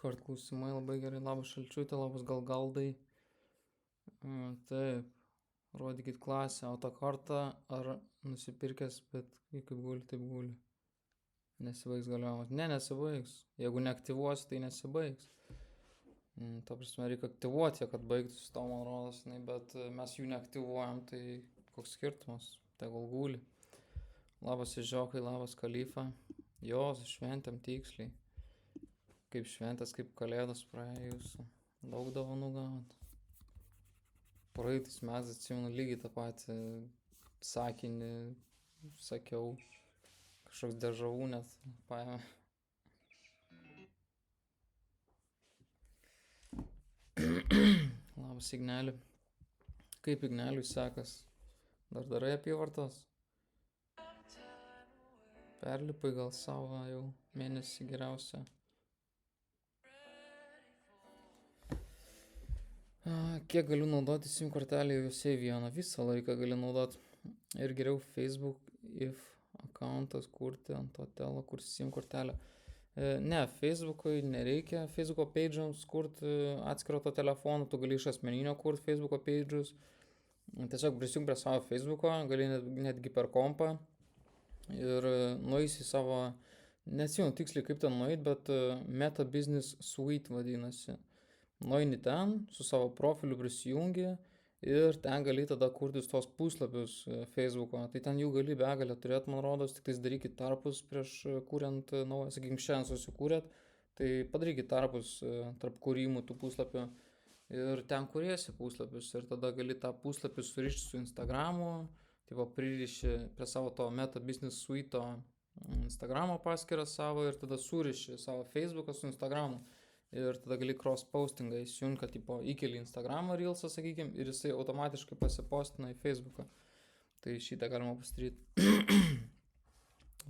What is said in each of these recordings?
Iškart klausimai labai gerai. Labas Šalčiutė, labas Galgaldai. Taip, rodykit klasę, autokortą ar nusipirkęs, bet kaip guli, taip guli. Nesibaigs galiojimas. Ne, nesibaigs. Jeigu neaktyvuosi, tai nesibaigs. Ta prasme, reikia aktyvuoti, kad baigtųsi to, man rodos, bet mes jų neaktyvuojam, tai koks skirtumas, tegul guli. Labas Ižiokai, labas Kalifa. Jos, šventėm tiksliai. Kaip šventės, kaip kalėdos praėjo jūsų. Daug dovanų gavot. Praeitais metais atsimenu lygiai tą patį sakinį sakiau. Kažkoks dežavų net paėmė. Labas Igneli. Kaip Igneliui sekas? Dar darai apyvartos? Perlipai gal savo jau mėnesį geriausia. Kiek galiu naudoti SIM kortelę jose vieną? Visą laiką gali naudoti. Ir geriau Facebook if accountas kurti ant to telo, kur SIM kortelę. Ne, Facebook'ui nereikia Facebook'o page'ams kurti atskiro to telefono, tu gali iš asmeninio kurti Facebook'o page'us. Tiesiog prisijung prie savo Facebook'o, gali netgi per kompą ir nueisi savo, neatsimenu tiksliai kaip ten nueit, bet Meta Business Suite vadinasi. Nueini ten, su savo profiliu prisijungi ir ten gali tada kurtis tos puslapius Facebook'o. Tai ten jų gali begalę turėt, man rodos, tik tais darykit tarpus prieš kuriant naują, sakykim, šiandien susikūrėt, tai padarykit tarpus tarp kūrimų tų puslapių ir ten kuriesi puslapius ir tada gali tą puslapį surišti su Instagramu, tipo pririši prie savo to Meta Business Suite'o Instagramo paskyrą savo ir tada suriši savo Facebook'ą su Instagramu. Ir tada gali cross-postingą įsijungi, kad tipo įkeli Instagramą Reelsą, sakykim, ir jisai automatiškai pasipostina į Facebooką. Tai šitą galima pasidaryti.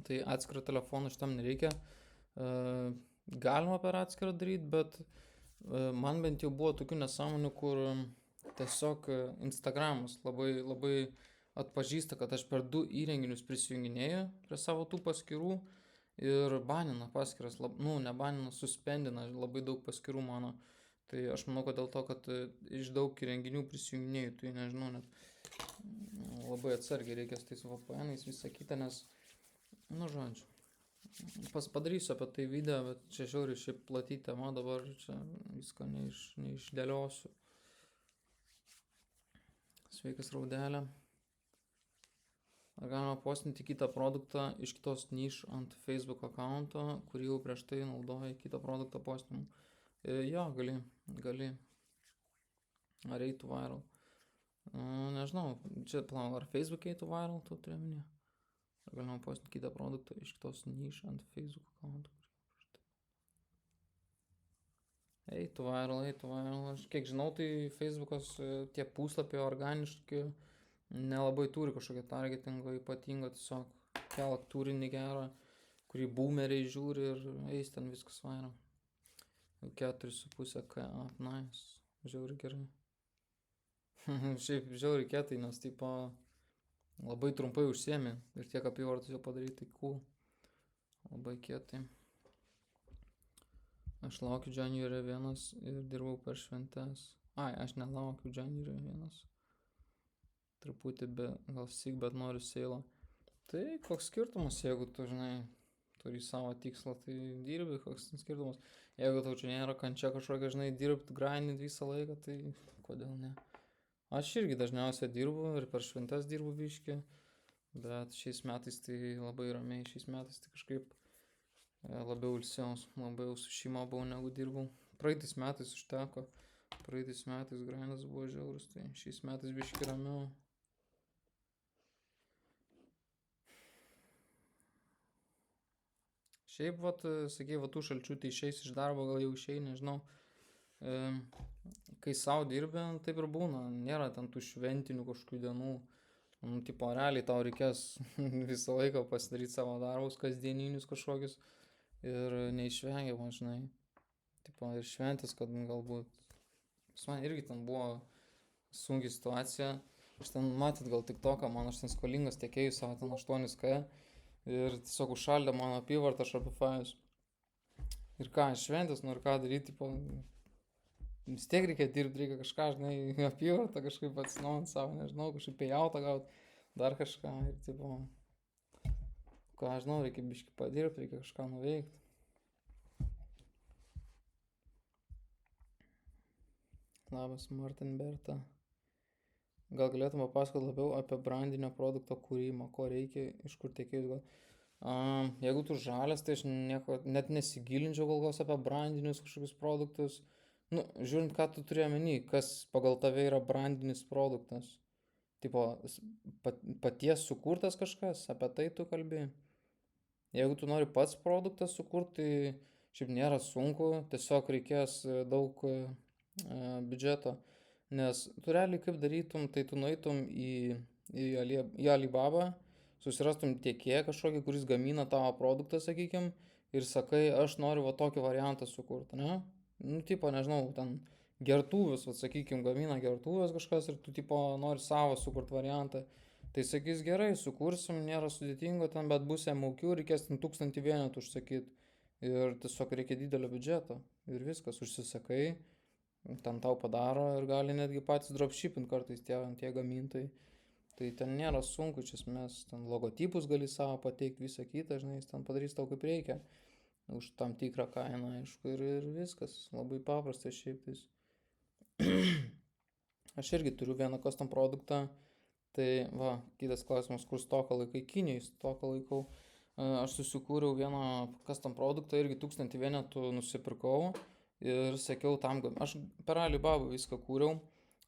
Tai atskirą telefoną šitam nereikia. Galima per atskirą daryti, bet man bent jau buvo tokių nesąmonių, kur tiesiog Instagramas labai atpažįsta, kad aš per 2 įrenginius prisijunginėju prie savo tų paskyrų. Ir banina paskiras, nebanina, suspendina labai daug paskirų mano. Tai aš manau, kad dėl to, kad iš daug įrenginių prisijunginėjau, tai nežinau, net labai atsargiai reikia su tais VPN'ais visą kitą, nes, žodžiu, padarysiu apie tai video, bet čia žiauriai šiaip plati tema, dabar čia viską neišdėliosiu. Sveikas Raudelė. Ar galima postinti kitą produktą iš kitos niš ant Facebook accounto, kurį jau prieš tai naudoja kitą produktą postinimu? Jo, gali. Ar eitų viral? Nežinau, čia plau, ar Facebook eitų viral, tu turi minė? Ar galima postinti kitą produktą iš kitos niš ant Facebook accounto? Eitų viral. Aš kiek žinau, tai Facebookas tie puslapiai organiški nelabai turi kažkokio targetingo ypatingo, tiesiog kelk turinį gerą, kurį boomeriai žiūri ir eis ten viskas viral. 4,5K, nice, žiauriai gerai. Šiaip žiauriai kietai, nes tipo labai trumpai užsiemi ir tiek apyvartus jau padaryti, tai cool. Labai kietai. Aš laukiu January 1 ir dirbau per šventes. Aš nelaukiu January 1. Truputį, gal sik, bet noriu seilo. Tai koks skirtumas, jeigu tu, žinai, turi savo tikslą, tai dirbi, koks skirtumas. Jeigu tau čia nėra kančia kažkokia, žinai, dirbt, grindint visą laiką, tai kodėl ne. Aš irgi dažniausiai dirbu ir per šventes dirbu biškį, bet šiais metais tai labai ramiai, šiais metais tai kažkaip labiau ilsiaus, labiau su šeima buvau negu dirbau. Praeitais metais užteko, praeitais metais grindas buvo žiaurus, tai šiais metais biškį ramiau. Šiaip, sakei, tų Šalčių tai išeis iš darbo, gal jau išei, nežinau. Kai savo dirbė, taip ir būna, nėra ten tų šventinių kažkokių dienų. Tipo, realiai tau reikės visą laiką pasidaryti savo darbus, kasdieninius kažkokius ir neišvengiama, žinai. Tipo, ir šventis, kad galbūt, pas man irgi ten buvo sunki situacija. Aš ten matyt gal TikToką, man aš ten skolingas tiekėjus savo ten 8K. Ir tiesiog užšaldė mano apyvartą Shopify'us. Ir ką, šventės, nu ir ką daryti, tipo, vis tiek reikia dirbti, reikia kažką, žinai, apyvartą kažkaip atsinaujant savo, nežinau, kažkaip pajautą gauti, dar kažką. Ir, tipo, ką, žinau, reikia biškai padirbti, reikia kažką nuveikti. Labas, Martin Berta. Gal galėtum papasakoti labiau apie brandinio produkto kūrimą, ko reikia, iš kur tiekėjus gal. Jeigu tu žalias, tai aš nieko, net nesigilinčiau gal kas apie brandinius kažkokius produktus. Nu, žiūrint, ką tu turi omeny, kas pagal tave yra brandinis produktas. Tipo, paties sukurtas kažkas, apie tai tu kalbi. Jeigu tu nori pats produktą sukurti, tai šiaip nėra sunku, tiesiog reikės daug biudžeto. Nes tu realiai kaip darytum, tai tu nueitum į Alibabą, susirastum tiekėją kažkokį, kuris gamina tavo produktą, sakykim, ir sakai, aš noriu va tokį variantą sukurti, ne? Nu, tipo, nežinau, ten gertuvės, va, sakykim, gamina gertuvės kažkas ir tu, tipo, nori savo sukurti variantą. Tai sakys, gerai, sukursim, nėra sudėtingo ten, bet bus MOQ, reikės ten 1000 vienetų užsakyti. Ir tiesiog reikia didelio biudžeto. Ir viskas, užsisakai, ten tau padaro ir gali netgi patys dropshipping kartais tie gamintojai. Tai ten nėra sunku, iš esmės, ten logotipus gali savo pateikti, visą kitą, žinai, jis ten padarys tau kaip reikia. Už tam tikrą kainą, aišku, ir viskas. Labai paprasta šiaip tais. Aš irgi turiu vieną custom produktą. Tai va, kitas klausimas, kur stoką laikai, Kinijai stoką laikau. Aš susikūriau vieną custom produktą, irgi 1000 vienetų nusipirkau ir sakiau tam, aš per Alibaba viską kūriau,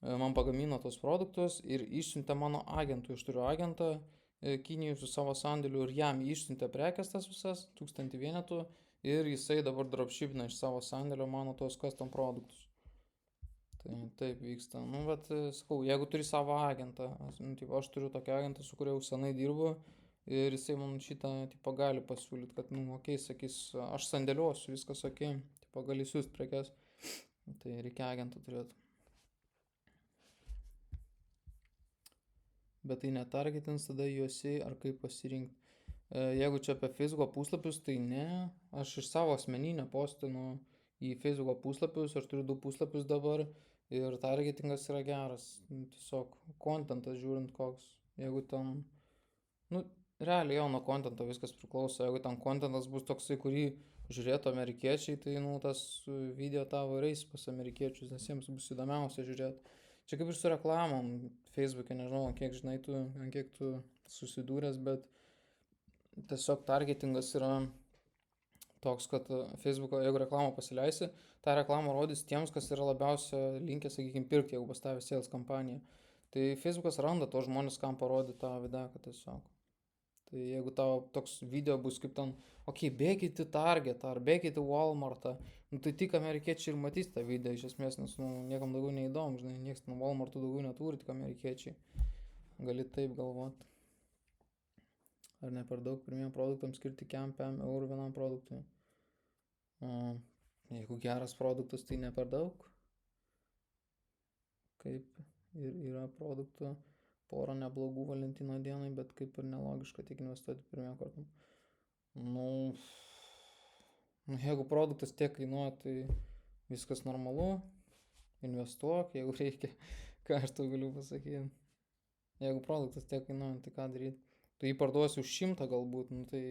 man pagamino tos produktus ir išsiuntė mano agentui, aš turiu agentą Kinijai su savo sandėliu ir jam išsiuntė prekes tas visas, 1000 vienetų ir jisai dabar dropshipina iš savo sandėlio mano tos custom produktus. Tai taip vyksta. Nu, bet sakau, jeigu turi savo agentą, nu, tipo, aš turiu tokį agentą, su kuriuo jau senai dirbu ir jisai man šitą, tipo, gali pasiūlyti, kad, nu, okei, sakys, aš sandėliuosiu, viskas okei, tipo, gali siūsti prekes. Tai reikia agentą turėti. Bet tai netargetins tada juosi ar kaip pasirinkti. Jeigu čia apie Facebook'o puslapius, tai ne, aš iš savo asmeninio postinu į Facebook'o puslapius, aš turiu 2 puslapius dabar. Ir targetingas yra geras, tiesiog kontentas žiūrint koks, jeigu ten, nu, realiai jau nuo kontento viskas priklauso, jeigu ten kontentas bus toksai, kurį žiūrėtų amerikiečiai, tai, nu, tas video tavo reis pas amerikiečius, nes jiems bus įdomiausia žiūrėti. Čia kaip ir su reklamom, Facebook'e, nežinau, kiek žinai tu, kiek tu susidūręs, bet tiesiog targetingas yra toks, kad Facebook'o, jeigu reklamą pasileisi, tą reklamą rodys tiems, kas yra labiausia linkę, sakykime, pirkti, jeigu pastavė sales kampaniją. Tai Facebook'as randa to žmonės, kam parodyti tą videką tiesiog. Tai jeigu tavo toks video bus kaip ten, okei, bėkit į Targetą ar bėkit į Walmartą, nu, tai tik amerikiečiai ir matys tą video iš esmės, nes, nu, niekam daugiau neįdomu, žinai, niekas nuo Walmartų daugiau neturi, tik amerikiečiai. Gali taip galvoti. Ar ne per daug pirmiem produktams skirti €5 vienam produktui? Jeigu geras produktas, tai ne per daug. Kaip ir yra produktų, porą neblogų Valentino dienai, bet kaip ir nelogiška tiek investuoti pirmiem kartam. Nu, jeigu produktas tiek kainuoja, tai viskas normalu, investuok, jeigu reikia, ką aš tau galiu pasakyti. Jeigu produktas tiek kainuoja, tai ką daryti? Tu jį parduosi už 100 galbūt, nu tai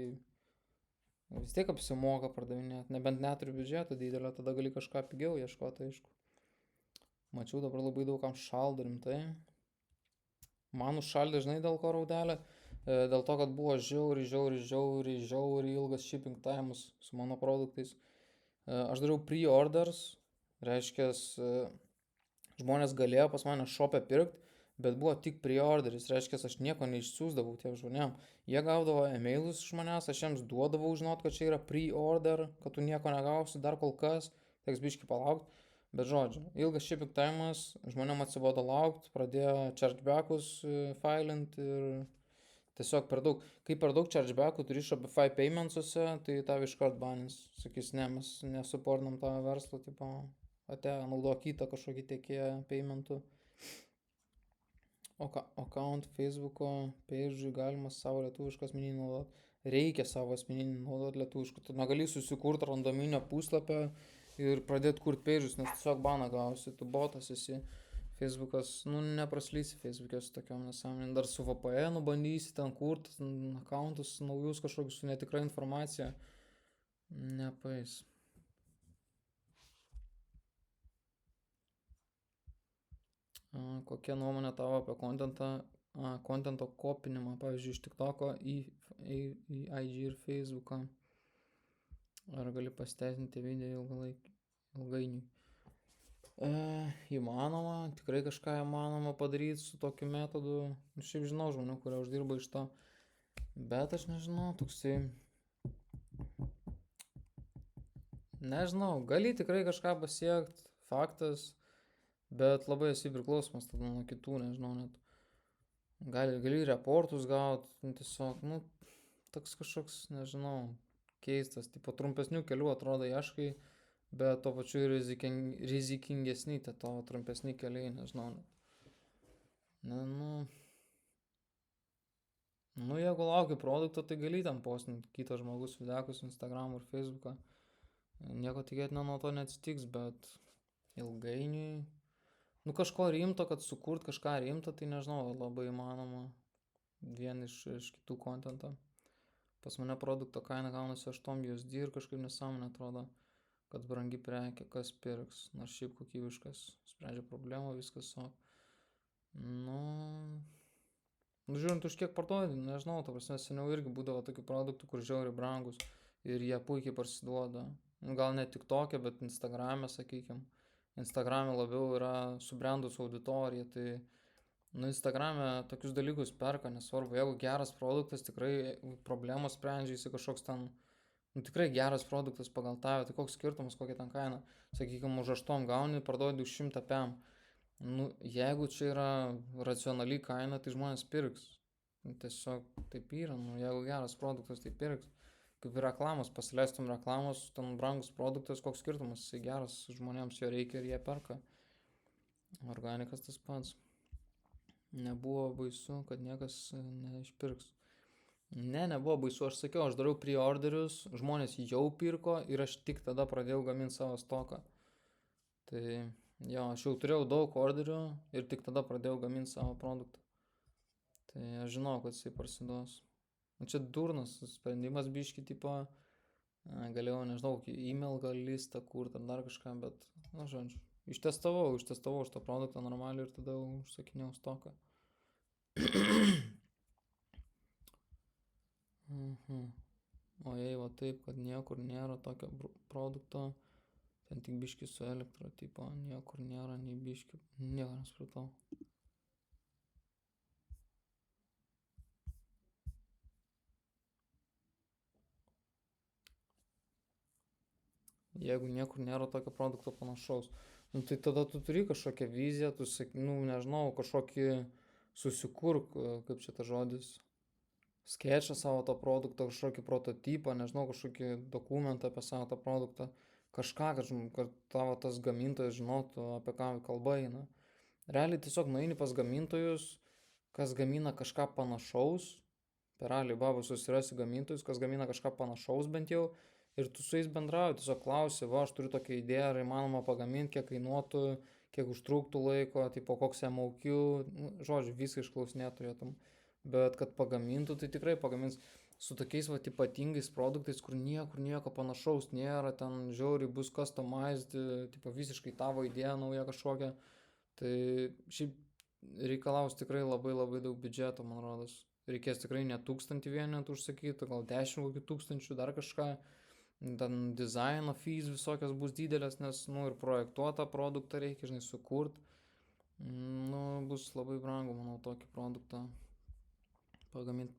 vis tiek apsimoka pardavinėti, nebent neturi biudžeto didelio, tada gali kažką pigiau ieškoti, aišku. Mačiau dabar labai daug kam šaldo rimtai. Man užšaldė, žinai, dėl ko raudelė, dėl to, kad buvo žiauriai ilgas shipping times su mano produktais. Aš dariau pre-orders, reiškia, žmonės galėjo pas mane shop'e pirkti, bet buvo tik pre-orderis, reiškia, aš nieko neišsiųsdavau tiem žmonėm. Jie gaudavo emailus iš manęs, aš jiems duodavau žinot, kad čia yra pre-order, kad tu nieko negausi dar kol kas, teks biški palaukti. Bet žodžiu, ilgas shipping times, žmonėm atsibodo laukti, pradėjo chargebackus failinti ir tiesiog per daug. Kai per daug chargebackų turi Shopify paymentsuose, tai tau iškart banins. Sakys, ne, mes nesuportinam tavo verslo, tipo, naudok kitą kažkokį tiekėją paymentų. Account Facebook'o page'ui galima savo lietuvišką asmeninį naudoti. reikia savo asmeninį naudoti lietuviškų. Tu negali susikurti randominio puslapio ir pradėti kurti peidžus, nes tiesiog baną gausi, tu botas esi. Facebookas, nu nepraslysi Facebook'e su tokiom nesąmonėm, dar su VPN bandysi ten kurti, accountus naujus kažkokius su netikra informacija, nepaeis. Kokia nuomonė tavo apie kontento kopinimą, pavyzdžiui, iš TikToko į IG ir Facebooką? Ar gali pasiteisinti video ilgainiui? Įmanoma, tikrai kažką įmanoma padaryti su tokiu metodu. Šiaip žinau žmonių, kurie uždirba iš to, bet aš nežinau, toksai, nežinau, gali tikrai kažką pasiekti, faktas, bet labai esi priklausomas tada nuo kitų, nežinau, net gali reportus gauti, tiesiog, nu, toks kažkoks, nežinau, keistas, tipo trumpesnių kelių atrodo ieškai, bet to pačiu rizikingesni tie tavo trumpesni keliai, nežinau, nu jeigu lauki produkto, tai gali ten postinti kitas žmogus videkus Instagram ir Facebooką, nieko tikėtina nuo to neatsitiks, bet ilgainiui, nu kažko rimto, kad sukurt kažką rimto, tai nežinau, labai įmanoma vien iš kitų kontento. Pas mane produkto kaina gaunasi 8 USD ir kažkaip nesąmonė atrodo, kad brangi prekė, kas pirks, nors šiaip kokybiškas, sprendžia problemą, viskas o. Nu, žiūrint už kiek parduodi, nežinau, ta prasme, seniau irgi būdavo tokių produktų, kur žiauriai brangus ir jie puikiai parsiduoda. Gal ne tik tokia, bet Instagram'e, sakykim. Instagram'e labiau yra subrendus auditorija, tai nu Instagram'e tokius dalykus perka, nesvarbu, jeigu geras produktas, tikrai problemos sprendžia, jis kažkoks ten, nu tikrai geras produktas pagal tave, tai koks skirtumas, kokia ten kaina, sakykime, už 8 gauni, parduodi už 100 PM. Nu, jeigu čia yra racionali kaina, tai žmonės pirks. Tiesiog taip yra, nu, jeigu geras produktas, tai pirks. Kaip ir reklamos, pasileistum reklamos, ten brangus produktas, koks skirtumas, jisai geras, žmonėms jo reikia ir jie perka. Organikas tas pats. Nebuvo baisu, kad niekas neišpirks. Nebuvo baisu, aš sakiau, aš dariau pre-orderius, žmonės jau pirko ir aš tik tada pradėjau gaminti savo stoką. Tai jo, aš jau turėjau daug orderių ir tik tada pradėjau gaminti savo produktą. Tai aš žinau, kad jisai parsiduos. Čia durnas sprendimas biški, tipo, galėjau, nežinau, e-mail gal listą kurti ar dar kažką, bet, na, žodžiu, ištestavau šitą produktą normaliai ir tada užsakinėjau stoką. O jei va taip, kad niekur nėra tokio produkto, ten tik biški su elektra, tipo, niekur nėra, nei biški, nieko nespratau. Jeigu niekur nėra tokio produkto panašaus, nu tai tada tu turi kažkokią viziją, tu sakai, nu nežinau, kažkokį susikurk, kaip čia tas žodis, skečą savo to produkto, kažkokį prototipą, nežinau, kažkokį dokumentą apie savo tą produktą, kažką, kad tavo tas gamintojas žinotų, apie ką kalba eina. Realiai tiesiog nueini pas gamintojus, kas gamina kažką panašaus, per Alibaba susirasi gamintojus, kas gamina kažką panašaus bent jau, ir tu su jais bendrauji, tiesiog klausi, va, aš turiu tokią idėją, ar įmanoma pagaminti, kiek kainuotų, kiek užtruktų laiko, tipo, koks MOQ, nu, žodžiu, viską išklausinėt turėtum. Bet kad pagamintų, tai tikrai pagamins su tokiais va ypatingais produktais, kur niekur nieko panašaus nėra, ten žiauriai bus customized, tipo, visiškai tavo idėja nauja kažkokia. Tai šiaip reikalaus tikrai labai labai daug biudžeto, man rodos. Reikės tikrai ne 1000 vienetų užsakyti, gal 10 kokių tūkstančių, dar kažką. Ten dizaino fees visokios bus didelės, nes, nu, ir projektuotą produktą reikia, žinai, sukurt. Nu, bus labai brangu, manau, tokį produktą pagaminti.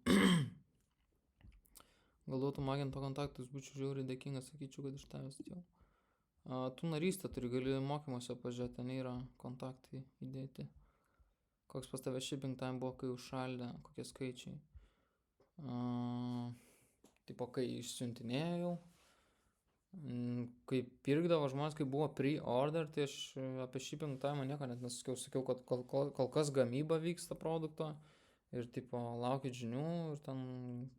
Gal duotum agento kontaktus, būčiau žiauriai dėkingas, sakyčiau, kad iš tavęs jau. Tu narystę turi, gali mokymuose pažiūrėti, ten yra kontaktai įdėti. Koks pas tave shipping time buvo, kai užšaldė, kokie skaičiai. Tipo, kai išsiuntinėjau, kai pirkdavo žmonės, kai buvo pre-order, tai aš apie shipping time nieko net nesakiau, sakiau, kad kol kas gamyba vyksta produkto ir tipo laukit žinių ir ten,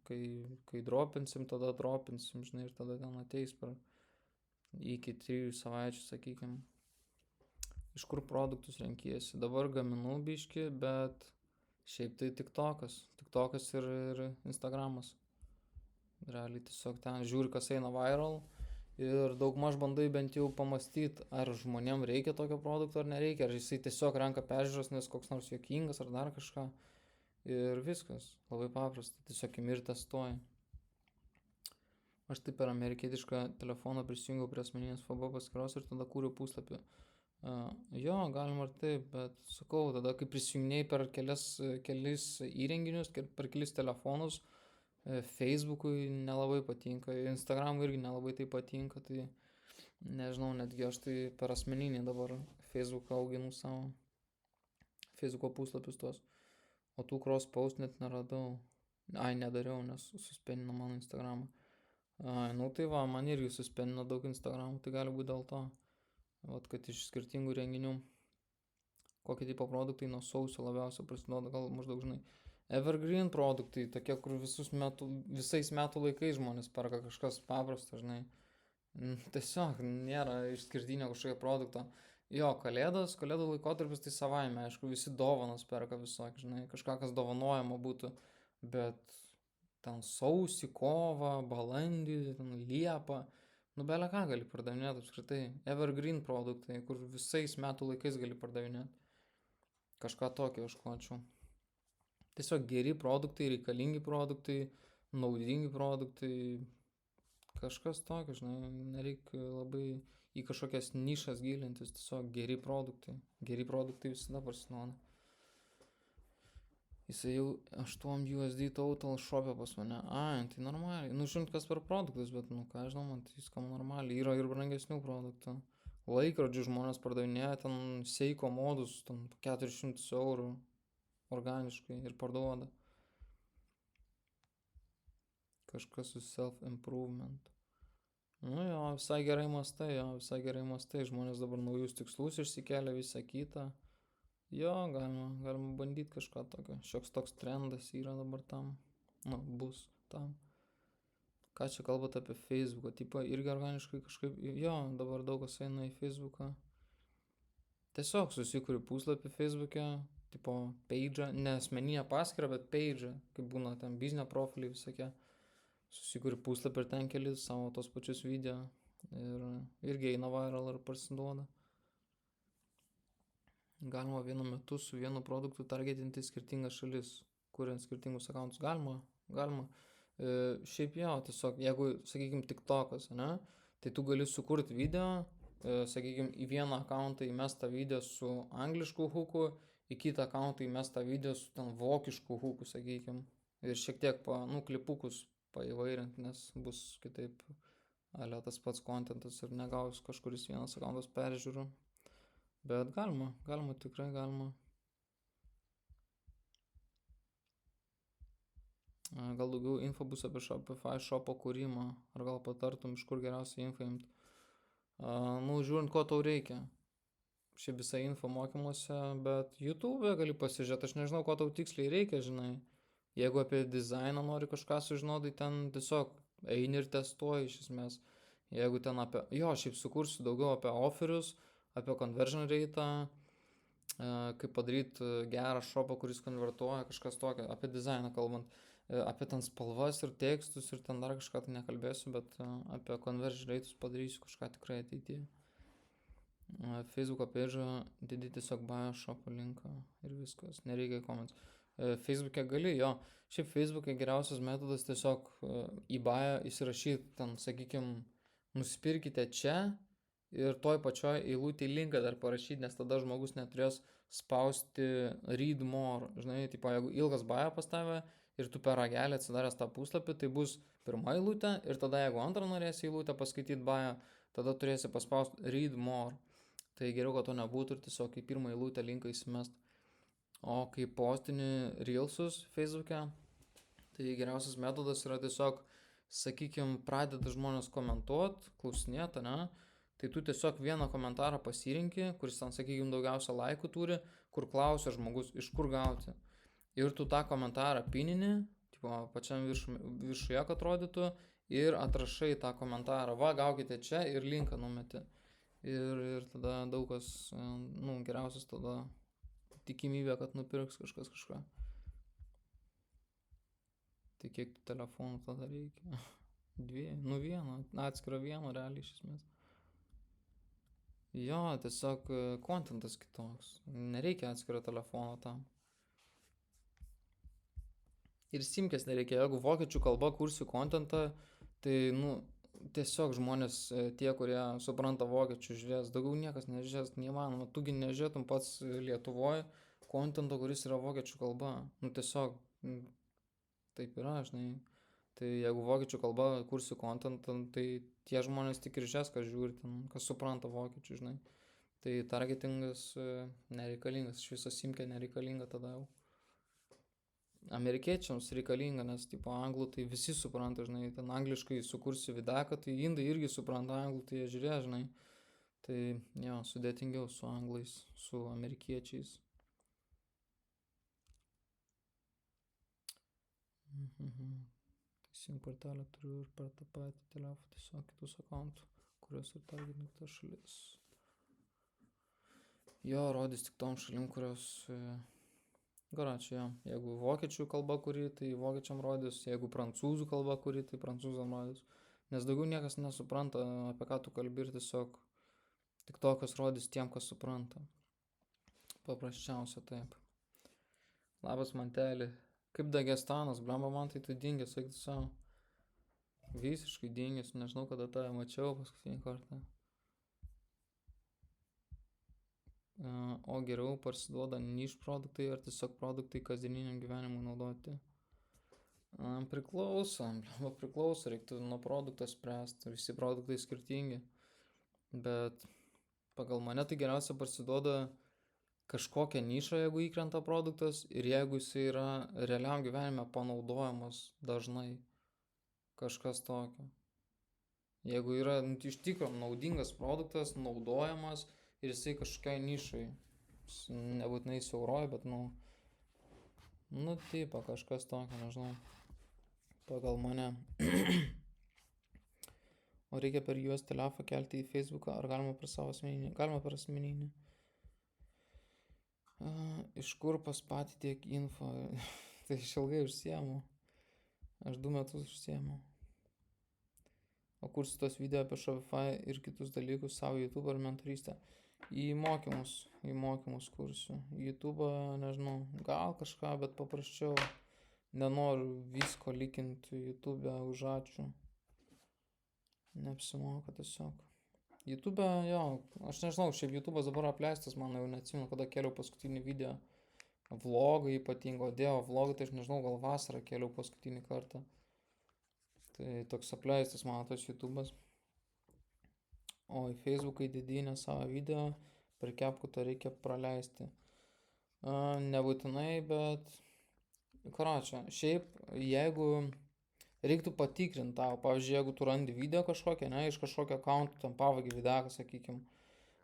kai dropinsim, tada dropinsim, žinai, ir tada ten ateis per iki 3 savaičių, sakykim. Iš kur produktus renkiesi? Dabar gaminu biški, bet šiaip tai TikTokas ir Instagramas. Realiai tiesiog ten žiūri, kas eina viral ir daugmaž bandai bent jau pamastyti, ar žmonėm reikia tokio produkto ar nereikia, ar jisai tiesiog renka peržiūros, nes koks nors juokingas ar dar kažką. Ir viskas, labai paprasta, tiesiog imi ir testuoji. Aš taip per amerikietišką telefoną prisijungiau prie asmeninės FB paskyros ir tada kūriau puslapį. Jo, galima ir taip, bet sakau, tada kai prisijungiai per kelis įrenginius, per kelis telefonus, Facebook'ui nelabai patinka, Instagram'ui irgi nelabai tai patinka, tai nežinau, netgi aš tai per asmeninį dabar Facebook'ą auginu savo Facebook'o puslapius tuos, o tų cross-post net neradau. Nedariau, nes suspendino mano Instagramą. Nu tai va, man irgi suspendino daug Instagramų, tai gali būti dėl to, vat, kad iš skirtingų renginių kokie tipo produktai nuo sausio labiausiai prasiduoda, gal maždaug, žinai, evergreen produktai, tokie, kur visais metų laikais žmonės perka kažkas paprasta, žinai. Tiesiog nėra išskirtinio kažkokio produkto. Jo, kalėdų laikotarpis tai savaime, aišku, visi dovanas perka visokį, žinai, kažką, kas dovanojama būtų, bet ten sausį, kovą, balandį, liepą, nu belia ką gali pardavinėti apskritai. Evergreen produktai, kur visais metų laikais gali pardavinėti. Kažką tokio ieškočiau. Tiesiog geri produktai, reikalingi produktai, naudingi produktai, kažkas tokio, žinai, nereikia labai į kažkokias nišas gilintis, tiesiog geri produktai visada parsinauda. Jisai jau 8 USD total shop'e pas mane, tai normaliai, nu žinot kas per produktus, bet nu ką žinau, man tai skam normaliai, yra ir brangesnių produktų. Laikrodžių žmonės pardavinėja ten Seiko modus, ten 400 eurų. Organiškai ir parduoda. Kažkas su self-improvement. Nu jo, visai gerai mastai, žmonės dabar naujus tikslus išsikelia, visą kitą. Jo, galima bandyti kažką tokio. Šioks toks trendas yra dabar tam. Nu, bus tam. Ką čia kalbat apie Facebooką? Tipo, irgi organiškai kažkaip, jo, dabar daug kas eina į Facebooką. Tiesiog susikuri puslapį Facebook'e, tipo page'ą, ne asmeninę paskyrą, bet page'ą, kaip būna ten biznio profiliai visokie. Susikuri puslapį ir ten keli savo tos pačius video ir irgi eina viral ir parsiduoda. Galima vienu metu su vienu produktu targetinti skirtingas šalis, kuriant skirtingus accountus. Galima. Šiaip jo, tiesiog, jeigu, sakykim, TikTokas, ne, tai tu gali sukurti video, sakykim, į vieną accountą įmestą video su anglišku hooku, į kitą accountą įmestą video su ten vokišku hooku, sakykim. Ir šiek tiek klipukus paįvairint, nes bus kitaip tas pats kontentas ir negaus kažkuris vienas accountas peržiūrų. Bet galima, tikrai galima. Gal daugiau info bus apie Shopify shopo kūrimą, ar gal patartum, iš kur geriausiai info imti. Žiūrint, ko tau reikia. Šiaip visą info mokymuose, bet YouTube'e gali pasižiūrėti, aš nežinau, ko tau tiksliai reikia, žinai. Jeigu apie dizainą nori kažką sužinoti, tai ten tiesiog eini ir testuoji iš esmės. Jeigu ten šiaip sukursiu daugiau apie offerius, apie conversion rate'ą, kaip padaryti gerą shopą, kuris konvertuoja, kažkas tokio, apie dizainą kalbant, apie ten spalvas ir tekstus ir ten dar kažką tai nekalbėsiu, bet apie conversion rate'us padarysiu kažką tikrai ateityje. Facebook'o page'ą dedi tiesiog bio shop'o linką ir viskas, nereikia comments. Facebook'e gali, jo, šiaip Facebook'e geriausias metodas tiesiog į bio įsirašyti ten, sakykim, nusipirkite čia ir toj pačioj eilutėj linką dar parašyti, nes tada žmogus neturės spausti read more, žinai, tipo, jeigu ilgas bio pas tave ir tu per ragelį atsidaręs tą puslapį, tai bus pirma eilutė ir tada jeigu antrą norėsi eilutę paskaityti bio, tada turėsi paspausti read more. Tai geriau, kad to nebūtų ir tiesiog į pirmą eilutę linką įsimest. O kai postini reelsus Facebook'e, tai geriausias metodas yra tiesiog, sakykim, pradeda žmonės komentuoti, klausinėti, ne? Tai tu tiesiog vieną komentarą pasirinki, kuris ten, sakykim, daugiausia laikų turi, kur klausia žmogus, iš kur gauti. ir tu tą komentarą pinini, tipo, pačiam viršuje, kad rodytų, ir atrašai tą komentarą, va, gaukite čia ir linką numeti. Ir tada daug kas, geriausias tada tikimybė, kad nupirks kažkas kažką. Tai kiek tų telefonų tada reikia? Vieno, atskiro vieno realiai iš esmės. Jo, tiesiog kontentas kitoks. Nereikia atskiro telefono tam. Ir simkės nereikia. Jeigu vokiečių kalba kursiu kontentą, tai, tiesiog žmonės, tie, kurie supranta vokiečių, žiūrės. Daugiau niekas nežiūrės, neįmanoma. Tugi nežiūrėtum pats Lietuvoje kontento, kuris yra vokiečių kalba. Tiesiog taip yra, žinai. Tai jeigu vokiečių kalba kursiu kontentą, tai tie žmonės tik ir žiūrės, kas žiūri ten, kas supranta vokiečių, žinai. Tai targetingas nereikalingas, iš viso simkė nereikalinga tada jau. Amerikiečiams reikalinga, nes tipo anglų tai visi supranta, žinai, ten angliškai sukursi videką, tai indai irgi supranta anglų, tai jie žiūrės, žinai. Tai jo, sudėtingiau su anglais, su amerikiečiais. SIM kortelę turiu ir per tą patį telefoną tiesiog kitus akantų, kurios ir targetinti tas šalis. Jo, rodys tik tom šalim, kurios garačia, jeigu vokiečių kalba kuri, tai vokiečiam rodys, jeigu prancūzų kalba kuri, tai prancūzam rodys. Nes daugiau niekas nesupranta, apie ką tu kalbi ir tiesiog tik tokios rodys tiem, kas supranta. Paprasčiausia taip. Labas mantelį. Kaip Dagestanas, blemba man tai tu dingęs, sakyt savo. Visiškai dingęs, nežinau, kada tą mačiau paskutinį kartą. O geriau parsiduoda niš produktai ar tiesiog produktai kasdieniniam gyvenimui naudoti? Priklauso, reiktų nuo produkto spręsti, visi produktai skirtingi. Bet pagal mane tai geriausia parsiduoda kažkokią nišą, jeigu įkrenta produktas ir jeigu jis yra realiam gyvenime panaudojamas dažnai kažkas tokio. Jeigu yra iš tikro naudingas produktas, naudojamas ir jisai kažkokiai nišai, nebūtinai siauroja, bet tipo kažkas tokio, nežinau, pagal mane. O reikia per juos telefą kelti į Facebooką, ar galima per savo asmeninį? Galima per asmeninį. Iš kur pas patį tiek info? Tai aš ilgai užsiemu. Aš 2 metus užsiemu. O kursiu tos video apie Shopify ir kitus dalykus savo YouTube ar mentorystę? Į mokymus kursiu. YouTube, nežinau, gal kažką, bet paprasčiau. Nenoriu visko likinti YouTube už ačiū. Neapsimoka tiesiog. YouTube, jo, aš nežinau, šiaip YouTube'as dabar apleistas, man jau neatsimenu, kada keliau paskutinį video. Vlogą ypatingo, dėjo vlogą, tai aš nežinau, gal vasarą keliau paskutinį kartą. Tai toks apleistas mano tas YouTube'as. O į Facebook'ą įdėdinę savo video, per kepkutą reikia praleisti. Nebūtinai, bet karočią, šiaip jeigu reiktų patikrinti tau, pavyzdžiui, jeigu tu randi video kažkokią, iš kažkokio akaunto, tam pavagi videką, sakykim,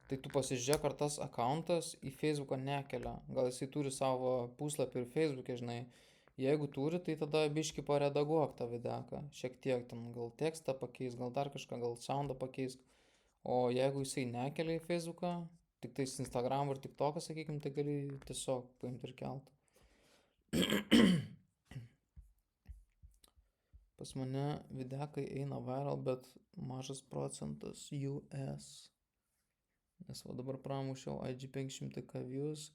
tai tu pasižiūrėk, ar tas akauntas į Facebooką nekelia. Gal jisai turi savo puslapį ir Facebook'e, žinai. Jeigu turi, tai tada biški paredaguok tą videką. Šiek tiek ten gal tekstą pakeis, gal dar kažką, gal soundą pakeis. O jeigu jisai nekelia į Facebooką, tik tais Instagram ir TikToką, sakykim, tai gali tiesiog paimti ir kelt. Pas mane videkai eina viral, bet mažas procentas US. Nes va dabar pramušiau IG 500 views,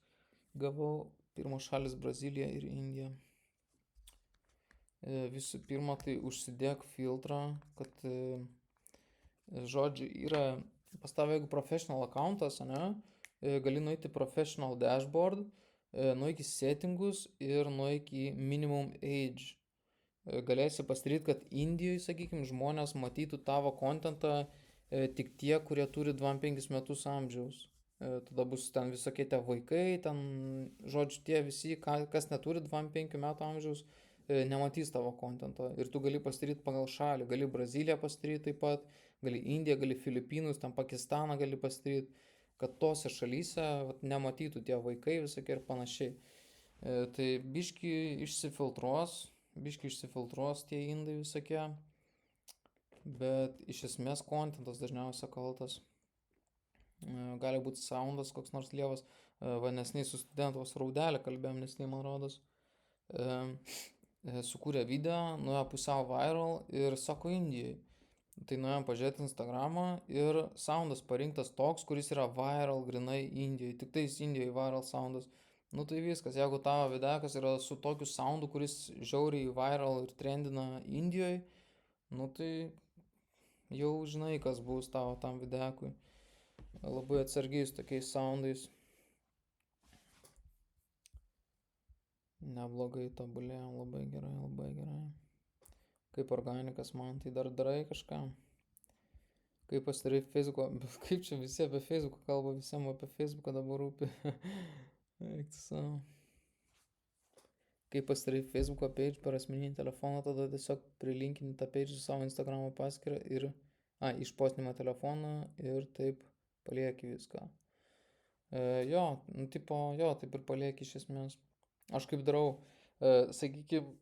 gavau pirmos šalis Brazilija ir Indija. Visų pirma, tai užsidėk filtrą, kad, žodžiu, yra pas tavę, jeigu professional accountas, gali nueiti professional dashboard, nueik į settingus ir nueik į minimum age. Galėsi pasidaryti, kad Indijoje, sakykim, žmonės matytų tavo kontentą tik tie, kurie turi 25 metus amžiaus. Tada bus ten visokie tie vaikai, ten, žodžiu, tie visi, kas neturi 25 metų amžiaus, nematys tavo kontento. Ir tu gali pasidaryti pagal šalį. Gali Braziliją pasidaryti taip pat, gali Indiją, gali Filipinus, ten Pakistaną gali pasidaryti, kad tose šalyse nematytų tie vaikai visokie ir panašiai. Tai biški išsifiltruos tie indai visokie, bet iš esmės kontentas dažniausiai kaltas. Gali būti soundas koks nors lievas. Va nesnei su studentos Raudelė kalbėjom, nesnei man rodos. Sukūrė video, nuėjo pusiau viral ir sako Indijai. Tai nuėjom pažiūrėti Instagramą ir soundas parinktas toks, kuris yra viral grinai Indijoje. Tik tais Indijoje viral soundas. Nu tai viskas, jeigu tavo videkas yra su tokiu soundu, kuris žiauriai viral ir trendina Indijoje, nu tai jau žinai, kas bus tavo tam videkui. Labai atsargiai su tokiais soundais. Neblogai tobulėjom, labai gerai, labai gerai. Kaip organikas man, tai dar darai kažką. Kaip pasidarai Facebook'o, kaip čia visi apie Facebook'ą kalba, visiems apie Facebook'ą dabar rūpi. Eik tu savo. Kaip pasidarai Facebook'o page per asmeninį telefoną, tada tiesiog prilinkini tą page su savo Instagramo paskyrą ir išpostinimą telefoną ir taip palieki viską. Jo, nu tipo, jo, taip ir palieki iš esmės. Aš kaip darau, sakykime,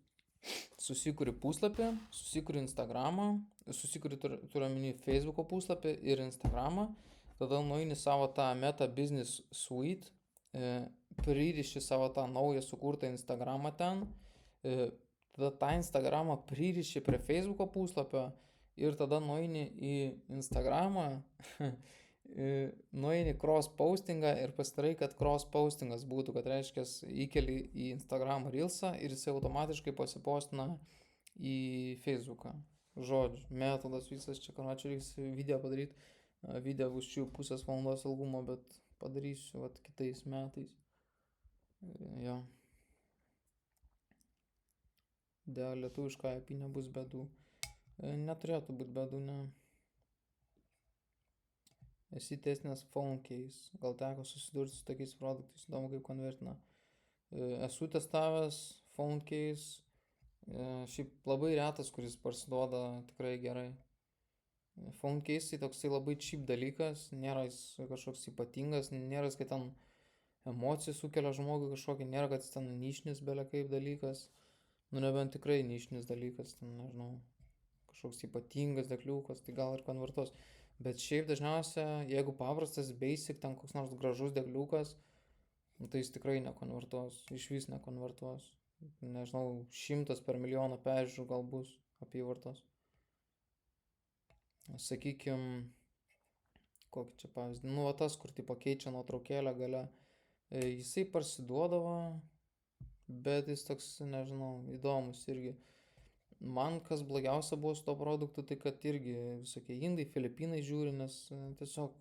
susikuri puslapį, susikuri Instagramą, susikuri turiu omeny Facebook'o puslapį ir Instagramą, tada nueini savo tą Meta Business Suite, pririši savo tą naują sukurtą Instagramą ten, tada tą Instagramą pririši prie Facebook'o puslapio ir tada nueini į Instagramą, nueini cross postingą ir pasidarai, kad cross postingas būtų, kad reiškia įkeli į Instagram Reelsą ir jisai automatiškai pasipostina į Facebooką. Žodžiu, metodas visas čia, čia reiks video padaryti, video bus čia 1,5 valandos ilgumo, bet padarysiu vat kitais metais. Jo. Dėl lietuvišką IP nebus bėdų. Neturėtų būti bėdų, ne. Esi testinęs phone case, gal teko susidurti su tokiais produktais, įdomu kaip konvertina. Esu testavęs phone case, šiaip labai retas, kuris parsiduoda tikrai gerai. Phone case tai toksai labai cheap dalykas, nėra jis kažkoks ypatingas, nėra jis, kad ten emocijų sukelia žmogui kažkokį, nėra, kad jis ten nišinis belia kaip dalykas, nu nebent tikrai nišinis dalykas, ten nežinau, kažkoks ypatingas dekliukas, tai gal ir konvertuos. Bet šiaip dažniausia, jeigu paprastas basic, ten koks nors gražus dekliukas, tai jis tikrai nekonvertuos, iš vis nekonvertuos. Nežinau, 100 per milijoną peržiūrų gal bus apyvartos. Sakykim, kokį čia pavyzdį, nu va tas, kur tipo keičia nuotraukėlę gale, jisai parsiduodavo, bet jis toks, nežinau, įdomus irgi. Man kas blogiausia buvo su to produktu, tai kad irgi visokie indai, Filipinai žiūri, nes tiesiog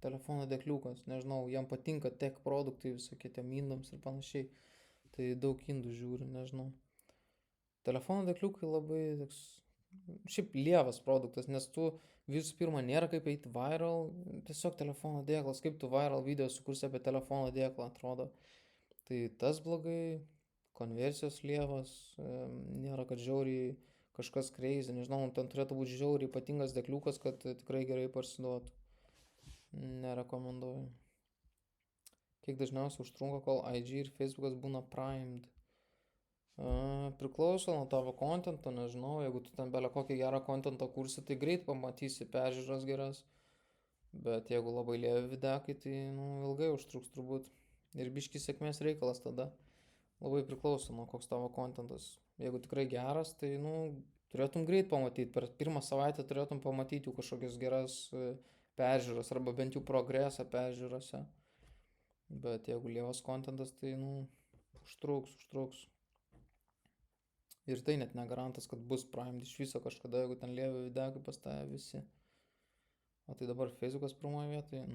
telefono dekliukas, nežinau, jam patinka tech produktai visokie tiem indams ir panašiai, tai daug indų žiūri, nežinau. Telefono dekliukai labai toks, šiaip lievas produktas, nes tu visų pirma nėra kaip eiti viral, tiesiog telefono dėklas, kaip tu viral video sukursi apie telefono dėklą, atrodo. Tai tas blogai. Konversijos lievas, nėra, kad žiauriai kažkas crazy, nežinau, ten turėtų būti žiauriai ypatingas dekliukas, kad tikrai gerai parsiduotų. Nerekomenduoju. Kiek dažniausiai užtrunka, kol IG ir Facebookas būna primed? Priklauso nuo tavo kontento, nežinau, jeigu tu ten belia kokį gerą kontentą kursi, tai greit pamatysi peržiūras geras, bet jeigu labai lievi videkai, tai ilgai užtruks turbūt ir biški sėkmės reikalas tada. Labai priklauso nuo koks tavo kontentas. Jeigu tikrai geras, tai, turėtum greit pamatyti. Per pirmą savaitę turėtum pamatyti jau kažkokias geras peržiūras arba bent jau progresą peržiūrose. Bet jeigu lievas kontentas, tai, užtruks. Ir tai net negarantas, kad bus primed iš viso kažkada, jeigu ten lievi videkai pas tave visi. O tai dabar Facebookas pirmoje vietoje.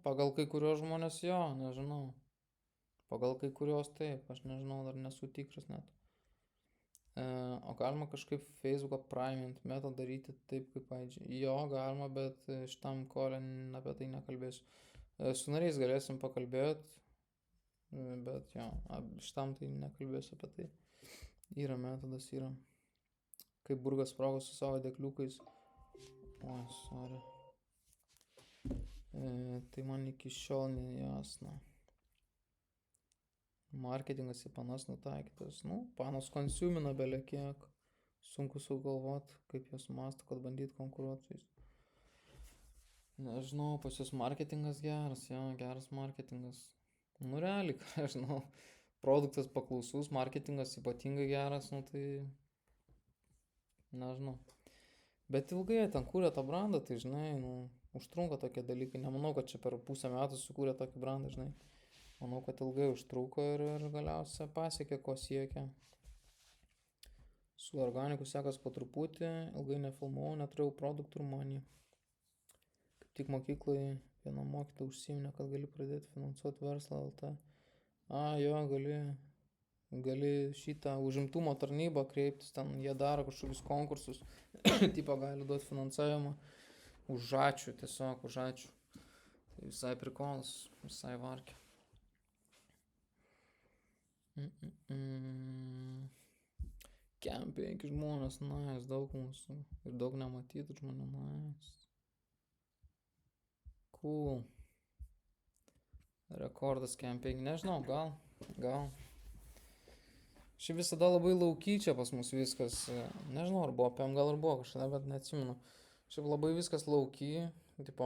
Pagal kai kurios žmonės jo, nežinau. Pagal kai kurios taip, aš nežinau, dar nesu tikras net. O galima kažkaip Facebooką primint metą daryti taip kaip IG. Jo, galima, bet šitam kolė apie tai nekalbėsiu. Su nariais galėsim pakalbėti, bet jo, šitam tai nekalbėsiu apie tai. Yra metodas, yra. Kaip burgas sprogo su savo dekliukais. O, sorry. Tai man iki šiol nejasna. marketingas į panas nutaikytas. Nu, panos konsumina belė kiek. Sunku sugalvot, kaip jos masto, kad bandyt konkuruoti su jais. Nežinau, pas jūs marketingas geras, jo, geras marketingas. Nu, realiai, ką aš žinau, produktas paklausus, marketingas ypatingai geras, nu tai, nežinau. Bet ilgai jie ten kūrė tą brandą, tai žinai, nu, užtrunka tokie dalykai. Nemanau, kad čia per pusę metų sukūrė tokį brandą, žinai. Manau, kad ilgai užtruko ir galiausiai pasiekė, ko siekia. Su organiku sekas po truputį, ilgai nefilmavau, neturėjau produktų ir manį. Kaip tik mokykloje viena mokytoja užsiminė, kad gali pradėti finansuoti verslą LT. Jo, gali šitą užimtumo tarnybą kreiptis, ten jie daro kažkokius konkursus, tipo gali duoti finansavimą už ačiū, tiesiog už ačiū. Tai visai prikolas, visai varkė. Kem 5 žmonės, nice, daug mūsų ir daug nematytų žmonių, nice. Cool. Rekordas kem 5, nežinau, gal. Šiaip visada labai laukyčia pas mus viskas, nežinau, ar buvo PM, gal ir buvo kažkada, bet neatsimenu. Šiaip labai viskas lauky, tipo,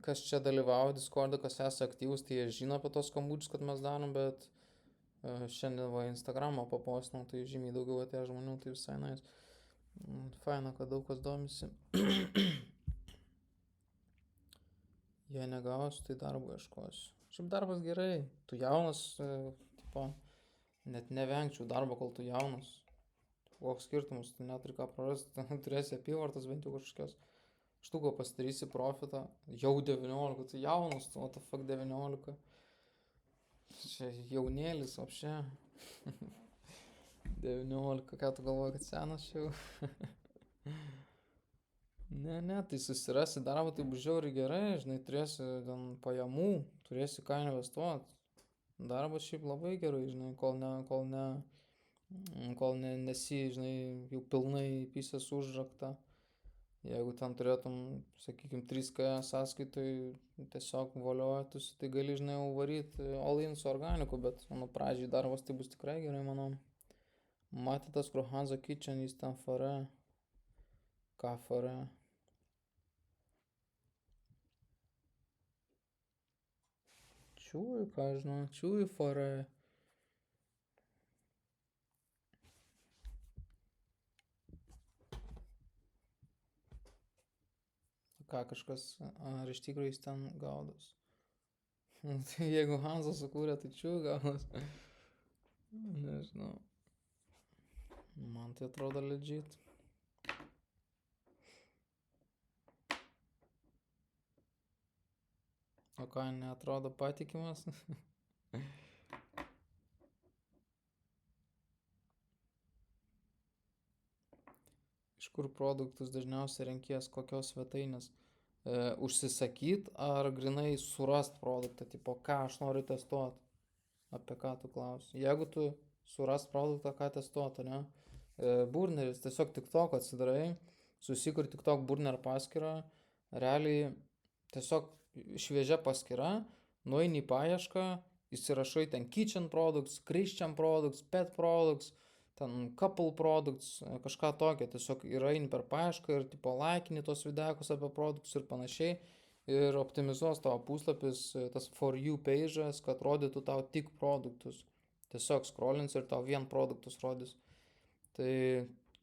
kas čia dalyvauja Discord'e, kas esate aktyvus, tai jie žino apie tos skambučius, kad mes darom, bet šiandien va Instagramą papostinau, tai žymiai daugiau atėjo žmonių, tai visai nais. Faina, kad daug kas domisi. Jei negausiu, tai darbo ieškosiu. Šiaip darbas gerai, tu jaunas, tipo, net nevengčiau darbo, kol tu jaunas. Koks skirtumas, tu neturi ką prarasti, turėsi apyvartas bent jau kažkokios. Štuko pasidarysi profitą, jau 19, tu jaunas, what the fuck 19. Čia jaunėlis, apšė. 19, ką tu galvoji, kad senas čia jau? Ne, tai susirasi darbą, tai bus žiauriai gerai, žinai, turėsi ten pajamų, turėsi ką investuoti. Darbas šiaip labai gerai, žinai, kol nesi, žinai, jau pilnai pisės užrakta. Jeigu ten turėtum, sakykime, 3K sąskaitoj tiesiog voliojotus, tai gali, žinai, varyti all in su organiku, bet, manau, pradžiai darbas tai bus tikrai gerai, manau. Matėtas, kur Hanzo Kitchen, jis ten fare. Ką fare? Čiūjų, ką žinau, čiūjų fare. Ką kažkas, ar iš tikrųjų jis ten gaudos. Tai jeigu Hanzo sukūrė, tai čiūjų gaudos. Nežinau. Man tai atrodo legit. O ką, neatrodo patikimas? Iš kur produktus dažniausiai renkies, kokios svetainės? Užsisakyt ar grinai surast produktą, tipo, ką aš noriu testuoti? Apie ką tu klausi? Jeigu tu surast produktą, ką testuoti, ne? Burneris, tiesiog TikTok atsidarai, susikur TikTok burner paskyrą, realiai tiesiog šviežia paskyra, nueini į paiešką, įsirašai ten kitchen products, Christian products, pet products, ten couple products, kažką tokio, tiesiog ir eini per paiešką ir tipo laikini tos videkus apie produktus ir panašiai ir optimizuos tavo puslapis, tas for you page'as, kad rodytų tau tik produktus. Tiesiog scrollins ir tau vien produktus rodys. Tai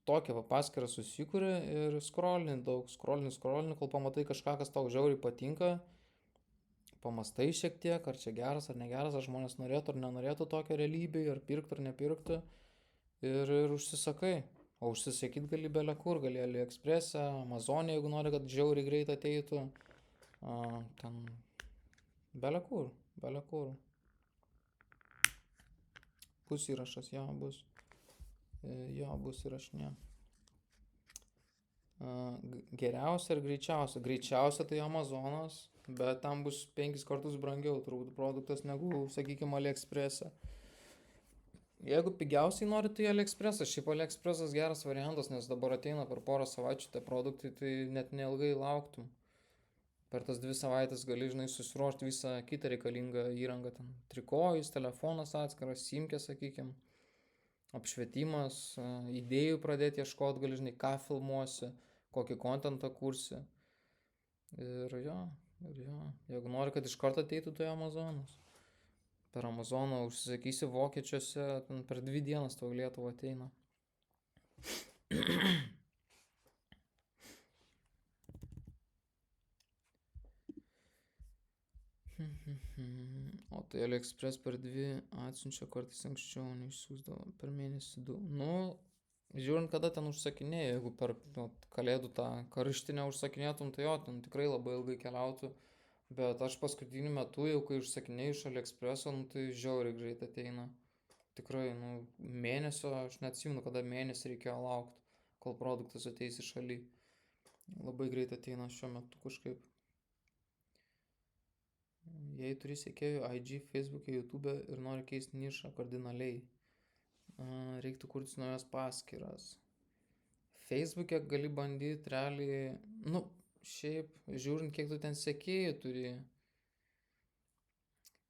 tokia paskyrą susikūrė ir scrollini daug, scrollini, kol pamatai kažką, kas tau žiauriai patinka, pamastai šiek tiek, ar čia geras ar negeras, ar žmonės norėtų ar nenorėtų tokio realybėje, ar pirktų ar nepirktų ir užsisakai. O užsisakyt gali belė kur, gali AliExpress'e, Amazon'e, jeigu nori, kad žiauriai greit ateitų, ten belė kur. Bus įrašas, jo, bus įrašinė. Geriausia ir greičiausia. Greičiausia tai Amazonas, bet tam bus 5 kartus brangiau turbūt produktas negu, sakykime, AliExpress'e. Jeigu pigiausiai nori, tai AliExpress'as. Šiaip AliExpress'as geras variantas, nes dabar ateina per porą savaičių tie produktai, tai net neilgai lauktum. per tas 2 savaitės gali, žinai, susiruošti visą kitą reikalingą įrangą, ten trikojus, telefonas atskiras, simkė, sakykime, apšvietimas, idėjų pradėti ieškoti, gali, žinai, ką filmuosi, kokį kontentą kursi. Ir jo, jeigu nori, kad iš karto ateitų, tai Amazonas. Per Amazoną užsisakysi vokiečiuose, per 2 dienas tau Lietuvą ateina. O tai AliExpress per 2 atsiunčia kartais anksčiau, neišsiųsdavo per mėnesį 2. Nu, žiūrint, kada ten užsakinėjai, jeigu per kalėdų tą karštinę užsakinėtum, tai jo, ten tikrai labai ilgai keliautų. Bet aš paskutiniu metu, jau kai užsakinėjau iš AliExpresso, nu, tai žiauriai greit ateina. Tikrai, nu, mėnesio, aš neatsimenu, kada mėnesį reikėjo laukti, kol produktas ateis į šalį. Labai greit ateina šiuo metu kažkaip. Jei turi sekėjų IG, Facebook'e, YouTube'e ir nori keisti nišą kardinaliai, reiktų kurti naujas paskyras. Facebook'e gali bandyti realiai, nu, šiaip, žiūrint, kiek tu ten sekėjų turi.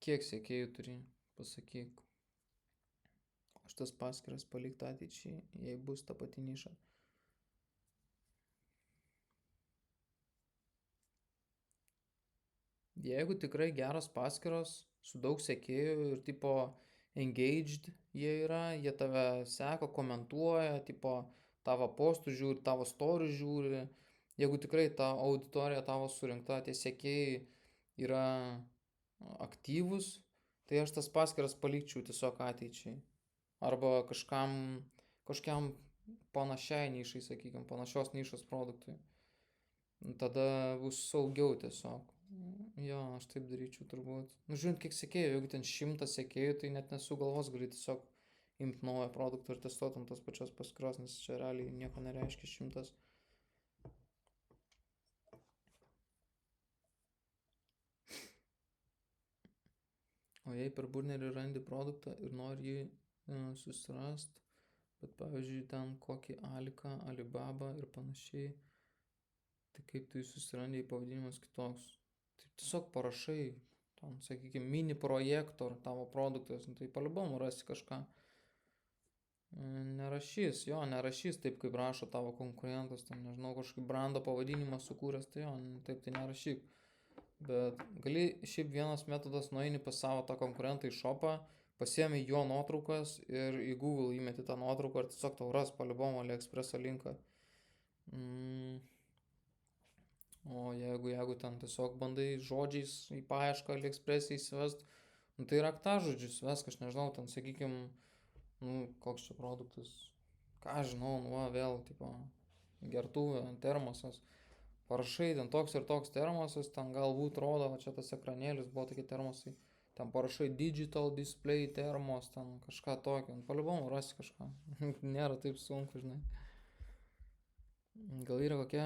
Kiek sekėjų turi, pasakyk. Aš tas paskyras palikti ateičiai, jei bus ta pati niša. Jeigu tikrai geras paskyros, su daug sekėjų ir tipo engaged jie yra, jie tave seka, komentuoja, tipo tavo postų žiūri, tavo story žiūri. Jeigu tikrai ta auditorija tavo surinkta, tie sekėjai yra aktyvus, tai aš tas paskyras palikčiau tiesiog ateičiai. Arba kažkam panašiai nišai, sakykime, panašios nišos produktui. Tada bus saugiau tiesiog. Jo, aš taip daryčiau turbūt. Nu, žiūrint, kiek sekėjų, jeigu ten 100 sekėjų, tai net nesu galvos, gali tiesiog imti naują produktą ir testuoti ant tos pačios paskyros, nes čia realiai nieko nereiškia 100. O jei per burnerį randi produktą ir nori jį susirast, bet pavyzdžiui ten kokį Aliką, Alibaba ir panašiai, tai kaip tu jį susirandi, jei pavadinimas kitoks. Tai tiesiog parašai, ten, sakykime, mini projektor tavo produktas, tai palibomu rasi kažką. Nerašys taip, kaip rašo tavo konkurentas, ten, nežinau, kažkokį brando pavadinimą sukūręs, tai jo, taip tai nerašyk. Bet gali šiaip vienas metodas, nueini pas savo tą konkurentą į shopą, pasiemi jo nuotraukas ir į Google įmeti tą nuotrauką ir tiesiog tau ras palibomu AliExpresso linką. O jeigu ten tiesiog bandai žodžiais į paiešką AliExpress'e įsivest, nu tai raktažodžius vesk, aš nežinau, ten sakykime, nu koks čia produktas, ką žinau, nu va, vėl, tipo, gertuvė, termosas, parašai, ten toks ir toks termosas, ten galbūt rodo, čia tas ekranėlis, buvo tokie termosai, ten parašai digital display termos, ten kažką tokio, palibomu rasi kažką, nėra taip sunku, žinai. Gal yra kokie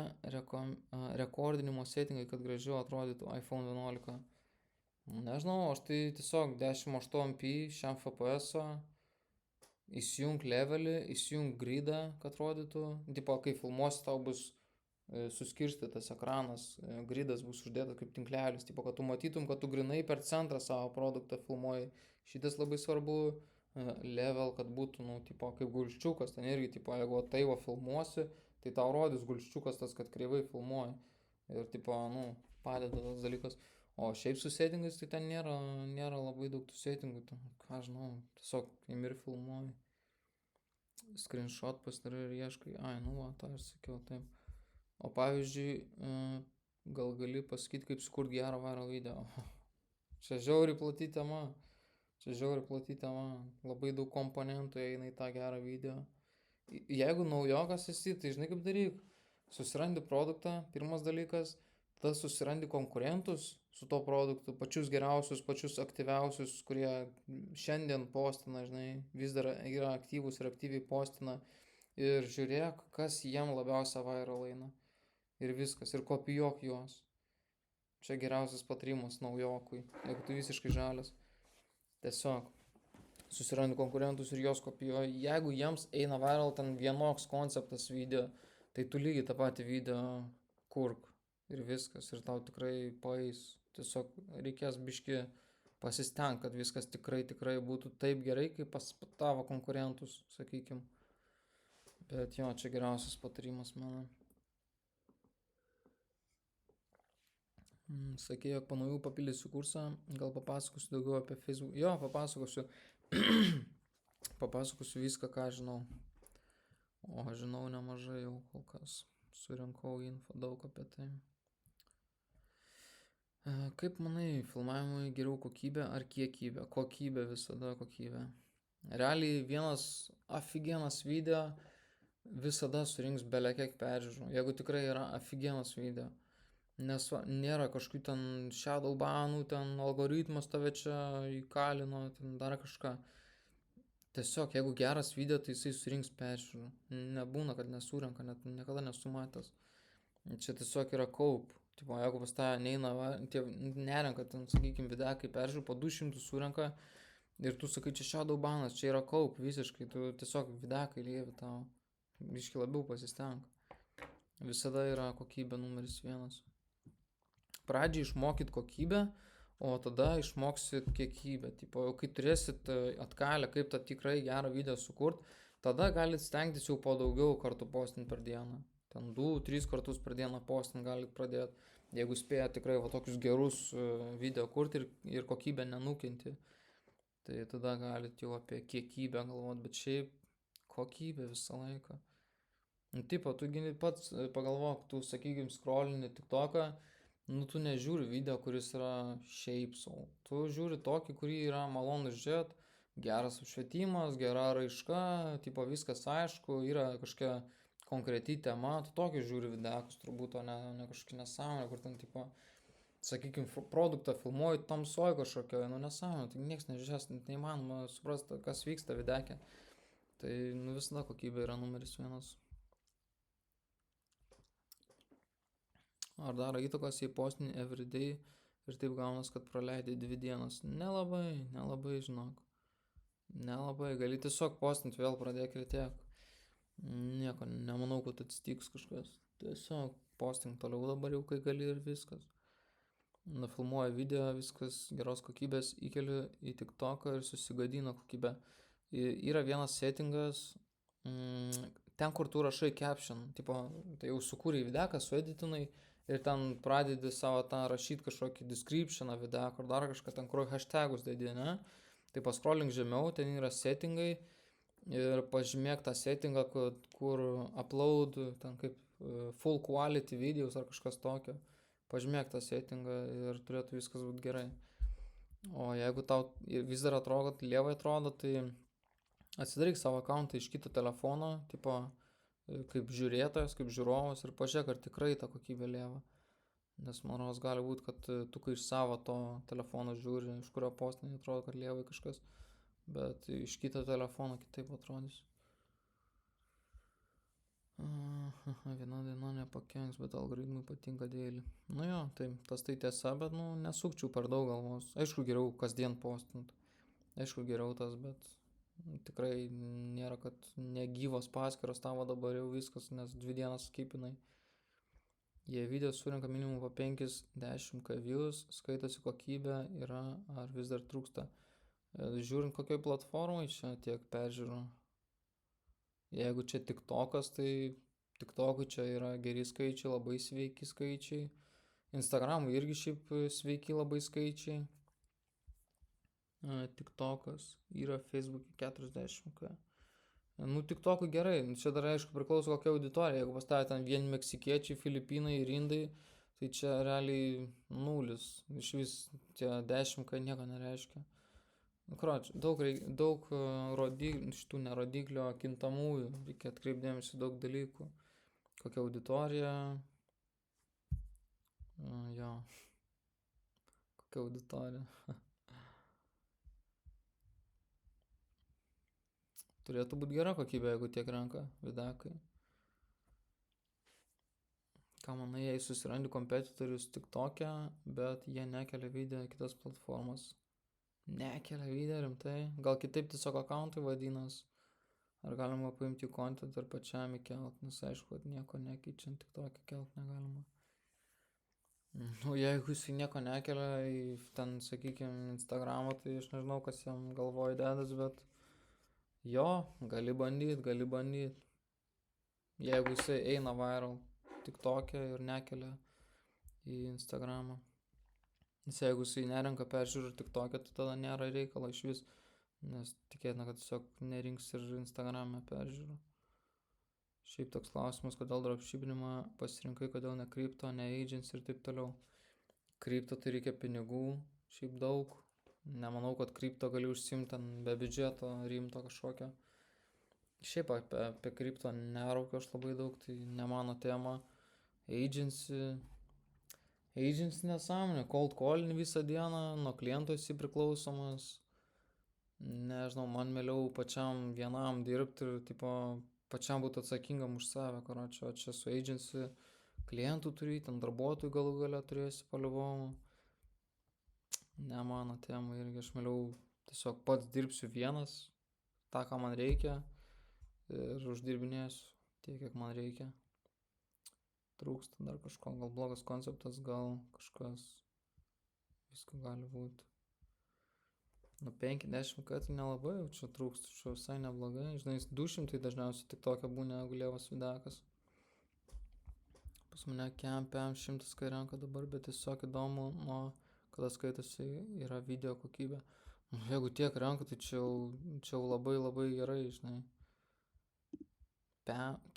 rekordinimo settingai, kad gražiau atrodytų iPhone 11. Nežinau, aš tai tiesiog 1080p šiam FPS-o, įsijung levelį, įsijung gridą, kad atrodytų. Tipo, kai filmuosi, tau bus suskirstytas ekranas, gridas bus uždėtas kaip tinklelis, tipo, kad tu matytum, kad tu grinai per centrą savo produktą filmuoji. Šitas labai svarbu, level, kad būtų, nu, tipo, kaip gulščiukas, ten irgi, tipo, jeigu tai va filmuosi, tai tau rodys gulščiukas tas, kad kreivai filmuoji. Ir, tipo, nu, padeda tas dalykas. O šiaip su settingais, tai ten nėra labai daug tų settingų. Ką žinau, tiesiog imi ir filmuoji. Screenshot pasidarai ir ieškai. Ai, nu, va, tą aš sakiau, taip. O pavyzdžiui, gal gali pasakyti, kaip sukurti gerą viral video. Čia žiauriai plati tema. Labai daug komponentų eina į tą gerą video. Jeigu naujokas esi, tai žinai kaip daryk. Susirandi produktą, pirmas dalykas, tada susirandi konkurentus su to produktu, pačius geriausius, pačius aktyviausius, kurie šiandien postina, žinai, vis dar yra aktyvus ir aktyviai postina. Ir žiūrėk, kas jiem labiausia viral eina. Ir viskas, ir kopijuok juos. Čia geriausias patarimas naujokui, jeigu tu visiškai žalias. Tiesiog susirandi konkurentus ir jos kopijuoji. Jeigu jiems eina viral ten vienoks konceptas video, tai tu lygiai tą patį video kurk. ir viskas, ir tau tikrai paeis. Tiesiog reikės biški pasistengti, kad viskas tikrai būtų taip gerai, kaip pas tavo konkurentus, sakykim. Bet jo, čia geriausias patarimas mano. Sakė, jog po naujų papildysiu kursą, gal papasakosiu daugiau apie Facebook. Jo, papasakosiu. Papasakosiu viską, ką žinau. O žinau nemažai jau kol kas. Surinkau info daug apie tai. Kaip manai, filmavimui geriau kokybė ar kiekybė? Kokybė visada kokybė. Realiai vienas aфиgenas video visada surinks belekiek peržiūrų, jeigu tikrai yra aфиgenas video. Nes nėra kažkokių ten shadowbanų, ten algoritmas tave čia įkalino, ten dar kažką. Tiesiog, jeigu geras video, tai jisai surinks peržiūrų. Nebūna, kad nesurenka, net niekada nesu matęs. Čia tiesiog yra kaup. Tipo, jeigu pas tą neina, tie nerenka, ten, sakykim, videkai peržiūrų, po 200 surenka ir tu sakai, čia shadowbanas, čia yra kaup visiškai, tu tiesiog videkai lievi tau. Biški labiau pasisteng. Visada yra kokybė numeris 1. Pradžiai išmokyt kokybę, o tada išmoksit kiekybę. Tipo, jau kai turėsit atkalę, kaip tą tikrai gerą video sukurt, tada galit stengtis jau po daugiau kartų postinti per dieną. Ten 2-3 kartus per dieną postinti galit pradėti, jeigu spėjat tikrai va tokius gerus video kurti ir kokybę nenukinti. Tai tada galit jau apie kiekybę galvoti, bet šiaip kokybė visą laiką. Tipo, tu pats pagalvok, tu, sakykim, scrollini TikToką, tu nežiūri video, kuris yra šiaip sau. Tu žiūri tokį, kurį yra malonu žiūrėti, geras apšvietimas, gera raiška, tipo, viskas aišku, yra kažkokia konkreti tema, tu tokį žiūri videkus turbūt, o ne kažkokia nesąmonė, kur ten, tipo, sakykim, produktą filmuoji tamsoj kažkokio, nesąmonė, tai nieks nežiūrės, neįmanoma suprasti, kas vyksta videkė. Tai, visada kokybė yra numeris 1. Ar daro įtakos į postinį everyday ir taip gaunas, kad praleidai 2 dienas? Nelabai, žinok. Nelabai, gali tiesiog postinti vėl pradėk ir tiek. Nieko, nemanau, kad atsitiks kažkas. Tiesiog postink toliau dabar jau, kai gali ir viskas. Nufilmuoju video, viskas geros kokybės, įkeliu į TikToką ir susigadino kokybę. Yra vienas settingas, ten, kur tu rašai caption, tipo, tai jau sukūrei videką, sueditinai ir ten pradedi savo tą rašyti kažkokį descriptioną videką ar dar kažką, ten kur hashtagus dedi, ne? Tai pascrollink žemiau, ten yra settingai ir pažymėk tą settingą, kur upload, ten kaip full quality videos ar kažkas tokio. Pažymėk tą settingą ir turėtų viskas būti gerai. O jeigu tau vis dar atrodo, kad lievai atrodo, tai atsidaryk savo accountą iš kito telefono, tipo, kaip žiūrėtojas, kaip žiūrovas ir pažiūrėk, ar tikrai ta kokybė lieva. Nes man rodos gali būti, kad tu kai iš savo to telefono žiūri, iš kurio postinį atrodo, kad lievai kažkas, bet iš kito telefono kitaip atrodys. Viena diena nepakenks, bet algoritmui patinka dėlį. Jo, tai tas tai tiesa, bet nesukčiau per daug galvos. Aišku, geriau kasdien postint. Aišku, geriau tas, bet tikrai nėra, kad negyvos paskyros tavo dabar jau viskas, nes 2 dienas skipinai. Jei video surinka minimum po 5-10 views, skaitosi kokybė yra, ar vis dar trūksta. Žiūrint kokioj platformai čia tiek peržiūrų. Jeigu čia TikTokas, tai TikTokui čia yra geri skaičiai, labai sveiki skaičiai. Instagramui irgi šiaip sveiki labai skaičiai. TikTokas yra Facebook'e 40k. TikTokui gerai, čia dar aišku priklauso kokia auditorija, jeigu pastatė ten vien meksikiečiai, filipinai ir indai, tai čia realiai 0, iš vis tie 10k nieko nereiškia. Kroč, daug šitų nerodiklio kintamųjų, reikia atkreipdėmėsi daug dalykų, kokia auditorija, jo, kokia auditorija. Turėtų būti gera kokybė, jeigu tiek renka videkai. Ką manai, jei susirandi kompetitorius TikTok'e, bet jie nekelia video į kitas platformas? Nekelia video rimtai? Gal kitaip tiesiog accountai vadinas? Ar galima paimti jų content ir pačiam įkelt? Nes aišku, kad nieko nekeičiant TikTok'e kelt negalima. Nu, jeigu jisai nieko nekelia į ten, sakykime, Instagramą, tai aš nežinau, kas jam galvoj dedas, bet jo, gali bandyt, gali bandyt. Jeigu jisai eina viral tik tokia ir nekelia į Instagramą. Nes jeigu jisai nerenka peržiūrų tik tokia, tai tada nėra reikalo iš vis. Nes tikėtina, kad tiesiog nerinks ir Instagram'e peržiūrų. Šiaip toks klausimas, kodėl dropshippingimą pasirinkai, kodėl ne kripto, ne agents ir taip toliau. Kripto tai reikia pinigų, šiaip daug. Nemanau, kad kripto gali užsimti ten be biudžeto rimto kažkokio. Šiaip apie kripto neraukiu aš labai daug, tai ne mano tema. Agency nesąmonė, cold calling visą dieną, nuo kliento esi priklausomas. Nežinau, man mieliau pačiam vienam dirbti ir tipo pačiam būti atsakingam už save, karočią, o čia su agency klientų turi, ten darbuotojų galų gale turėsi paliuvom. Ne mano tema irgi, aš mieliau tiesiog pats dirbsiu vienas, tą, ką man reikia ir uždirbinėsiu tiek, kiek man reikia. Trūksta dar kažko, gal blogas konceptas, gal kažkas, visko gali būti. Nu 50 kartų nelabai, jau čia trūksta, čia visai neblogai. Žinai, 200 dažniausiai tik tokia būna, jeigu lievas videkas. Pas mane kem 100 kai renka dabar, bet tiesiog įdomu, nuo kada skaitosi yra video kokybė. Nu, jeigu tiek renka, tai čia jau labai gerai, žinai.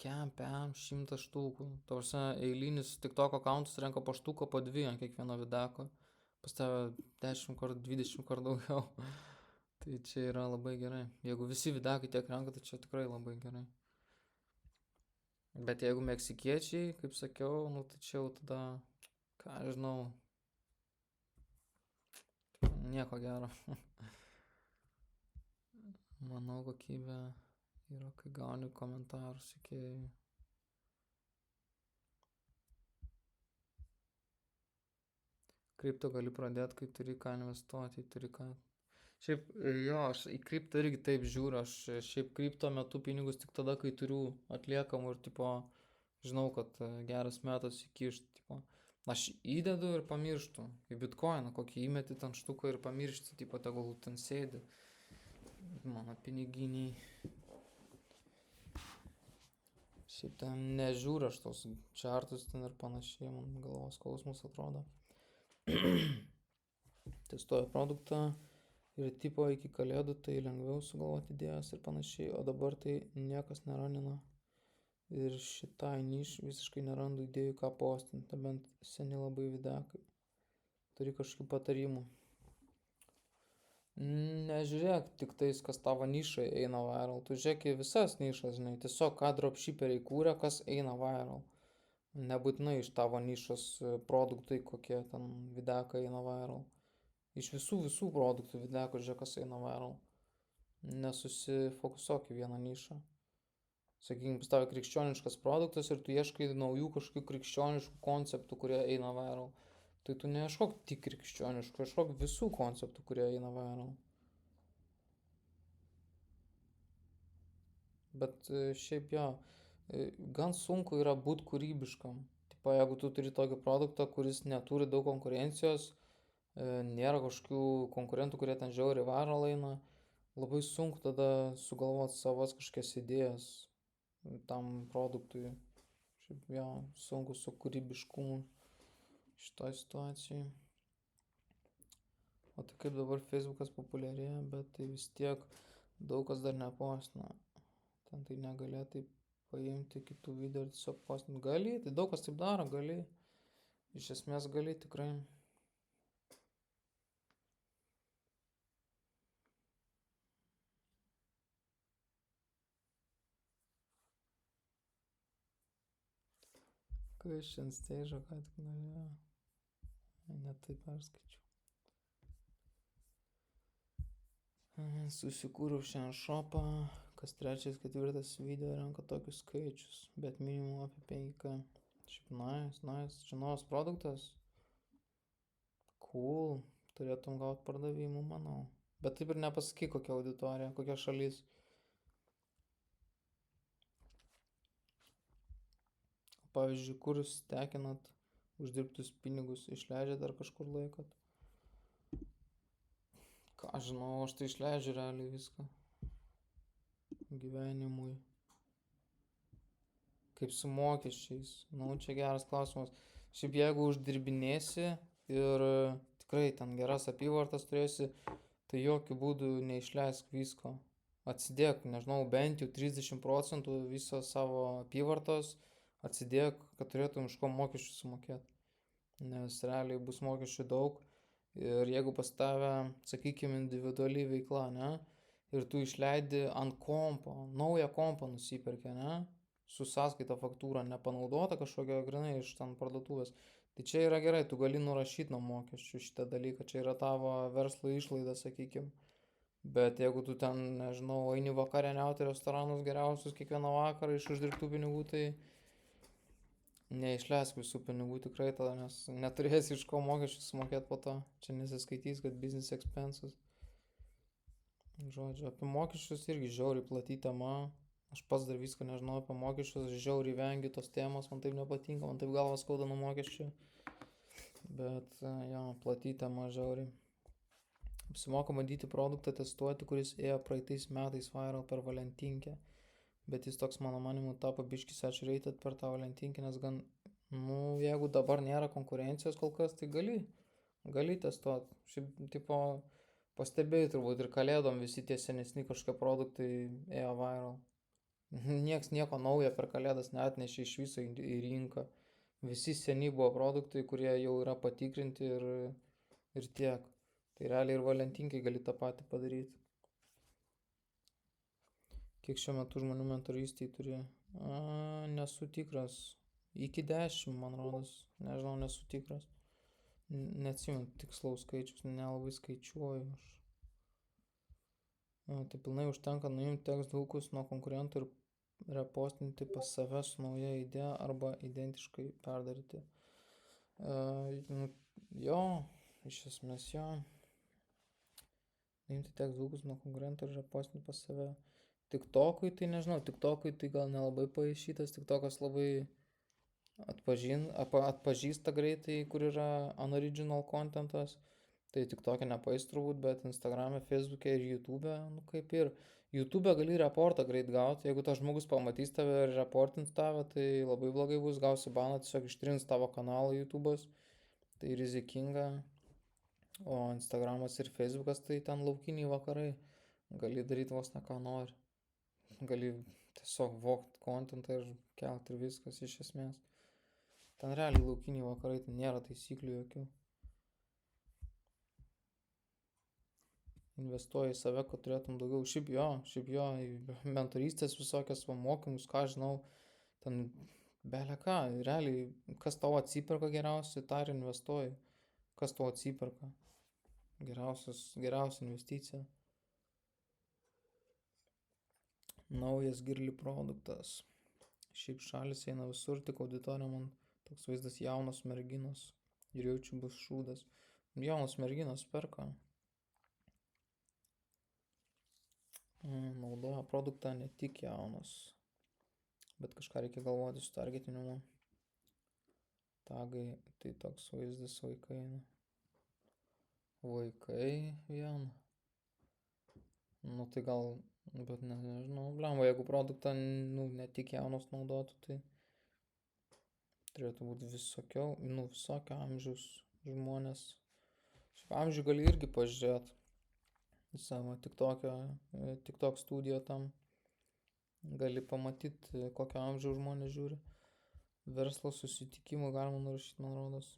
Kem 100 štukų. Tavose eilinis TikTok accountas renka po štuką, po 2 ant kiekvieno videko. Pas tave 10 kartų, 20 kartų daugiau. Tai čia yra labai gerai. Jeigu visi videkai tiek renka, tai čia tikrai labai gerai. Bet jeigu meksikiečiai, kaip sakiau, nu tai čia jau tada, ką žinau, nieko gero. Manau, kokybė yra, kai gauni komentarus iki... Kripto gali pradėti, kai turi ką investuoti, turi ką. Šiaip, jo, aš į kriptą irgi taip žiūriu, aš šiaip kripto metu pinigus tik tada, kai turiu atliekamų ir, tipo, žinau, kad geras metas įkišti, tipo, aš įdedu ir pamirštu, į bitcoiną, kokį įmeti ten štuką ir pamiršti, tipo, tegul ten sėdi, mano piniginiai. Šiaip ten nežiūriu aš tos chartus ten ir panašiai, man galvos skausmus atrodo. Testuoju produktą ir tipo iki kalėdų tai lengviau sugalvoti idėjas ir panašiai, o dabar tai niekas neranina ir šitai niš visiškai nerandu idėjų ką postinti, bent seni labai videkai. Turi kažkokių patarimų. Nežiūrėk tik tais, kas tavo nišai eina viral, tu žiūrėk į visas nišas, žinai, tiesiog ką dropshipperiai kūrė, kas eina viral. Nebūtinai iš tavo nišos produktai, kokie ten videkai eina viral. Iš visų produktų videkų žiūrėk, kas eina viral. Nesusifokusuok į vieną nišą. Sakykime, pas tavę krikščioniškas produktas ir tu ieškai naujų kažkokių krikščioniškų konceptų, kurie eina viral. Tai tu neieškok tik krikščioniškų, ieškok visų konceptų, kurie eina viral. Bet šiaip jo, gan sunku yra būti kūrybiškam. Tipo, jeigu tu turi tokį produktą, kuris neturi daug konkurencijos, nėra kažkokių konkurentų, kurie ten žiauriai viral eina, labai sunku tada sugalvoti savas kažkokias idėjas tam produktui. Šiaip jo, sunku su kūrybiškumu šitoj situacijai. O tai kaip dabar Facebookas populiarėja, bet tai vis tiek daug kas dar nepostina. Ten tai negalė taip paimti kitų video ir tiesiog postinti. Gali, tai daug kas taip daro, gali. Iš esmės gali tikrai. Question stage, ką tik norėjau. Ne taip perskaičiau. Susikūriau šiandien shopą, kas 3-4 video renka tokius skaičius, bet minimum apie 5K. Šiaip nice, čia naujas produktas. Cool, turėtum gauti pardavimų, manau. Bet taip ir nepasakyk kokia auditorija, kokia šalis. Pavyzdžiui, kur jūs tekinat uždirbtus pinigus išleidžia dar kažkur laikot. Ką žinau, aš tai išleidžiu realiai viską gyvenimui. Kaip su mokesčiais? Nu, čia geras klausimas. Šiaip jeigu uždirbinėsi ir tikrai ten geras apyvartas turėsi, tai jokių būdų neišleisk visko. Atsidėk, nežinau, bent jau 30% viso savo apyvartos atsidėk, kad turėtum iš ko mokesčių sumokėti. Nes realiai bus mokesčių daug ir jeigu pas tave, sakykime, individuali veikla, ne, ir tu išleidi ant kompo, naują kompą nusiperki, ne, su sąskaita faktūra nepanaudota kažkokia grinai iš ten parduotuvės. Tai čia yra gerai, tu gali nurašyti nuo mokesčių šitą dalyką, čia yra tavo verslo išlaida, sakykime. Bet jeigu tu ten, nežinau, eini vakarieniauti restoranus geriausius kiekvieną vakarą iš uždirbtų pinigų, tai neišleisk visų pinigų tikrai tada, nes neturėsi iš ko mokesčių sumokėti po to. Čia nesiskaitys, kad business expenses. Žodžiu, apie mokesčius irgi žiauriai plati tema. Aš pats dar viską nežinau apie mokesčius, aš žiauriai vengiu tos temos, man taip nepatinka, man taip galvas skauda nuo mokesčių. Bet jo, plati tema žiauriai. Apsimoka bandyti produktą testuoti, kuris ėjo praeitais metais viral per Valentinkę. Bet jis toks, mano manimu, tapo biški saturated per tą Valentinkę, nes gan, nu, jeigu dabar nėra konkurencijos kol kas, tai gali testuoti. Šiaip, tipo, pastebėjai turbūt ir kalėdom visi tie senesni kažkokie produktai ėjo viral. Nieks nieko naujo per kalėdas neatnešė iš viso į rinką. Visi seni buvo produktai, kurie jau yra patikrinti ir tiek. Tai realiai ir Valentinkai gali tą patį padaryti. Kiek šiuo metu žmonių mentorystėje turi? Nesu tikras. Iki 10, man rodos. Nežinau, nesu tikras. Neatsimenu tikslaus skaičius, nelabai skaičiuoju aš. Tai pilnai užtenka nuimti tekst hookus nuo konkurentų ir repostinti pas save su nauja idėja arba identiškai perdaryti. Jo, iš esmės jo. Nuimti tekst hookus nuo konkurentų ir repostinti pas save. TikTokui tai nežinau, TikTokui tai gal nelabai paaišytas, TikTokas labai atpažįsta greitai, kur yra unoriginal contentas. Tai TikTok'e nepais turbūt, bet Instagram'e, Facebook'e ir YouTube'e, nu kaip ir. YouTube'e gali reportą greit gauti, jeigu tas žmogus pamatys tave ir reportins tave, tai labai blogai bus, gausi baną, tiesiog ištrins tavo kanalą YouTube'as, tai rizikinga. O Instagram'as ir Facebook'as tai ten laukiniai vakarai, gali daryti vos ne ką nori. Gali tiesiog vokti kontentą ir kelti ir viskas iš esmės. Ten realiai laukiniai vakarai, ten nėra taisyklių jokių. Investuoji į save, kad turėtum daugiau. Šiaip jo, mentorystės visokias mokymus, ką žinau, ten belė ką, realiai, kas tau atsiperka geriausiai, tą ir investuoji. Kas tau atsiperka. Geriausia investicija. Naujas girly produktas. Šiaip šalis eina visur, tik auditorija man toks vaizdas jaunos merginos. Ir jaučiu bus šūdas. Jaunos merginos perka. Naudoja produktą ne tik jaunos, bet kažką reikia galvoti su targetinimu. Tagai, tai toks vaizdas vaikai. Vaikai vien. Nu tai gal, bet nežinau, blemba, jeigu produktą, nu, ne tik jaunos naudotų, tai turėtų būti visokio amžiaus žmonės. Šiaip amžių gali irgi pažiūrėti. Savo TikTok studiją tam gali pamatyti, kokio amžiaus žmonės žiūri. Verslo susitikimų galima nurašyti, man rodos.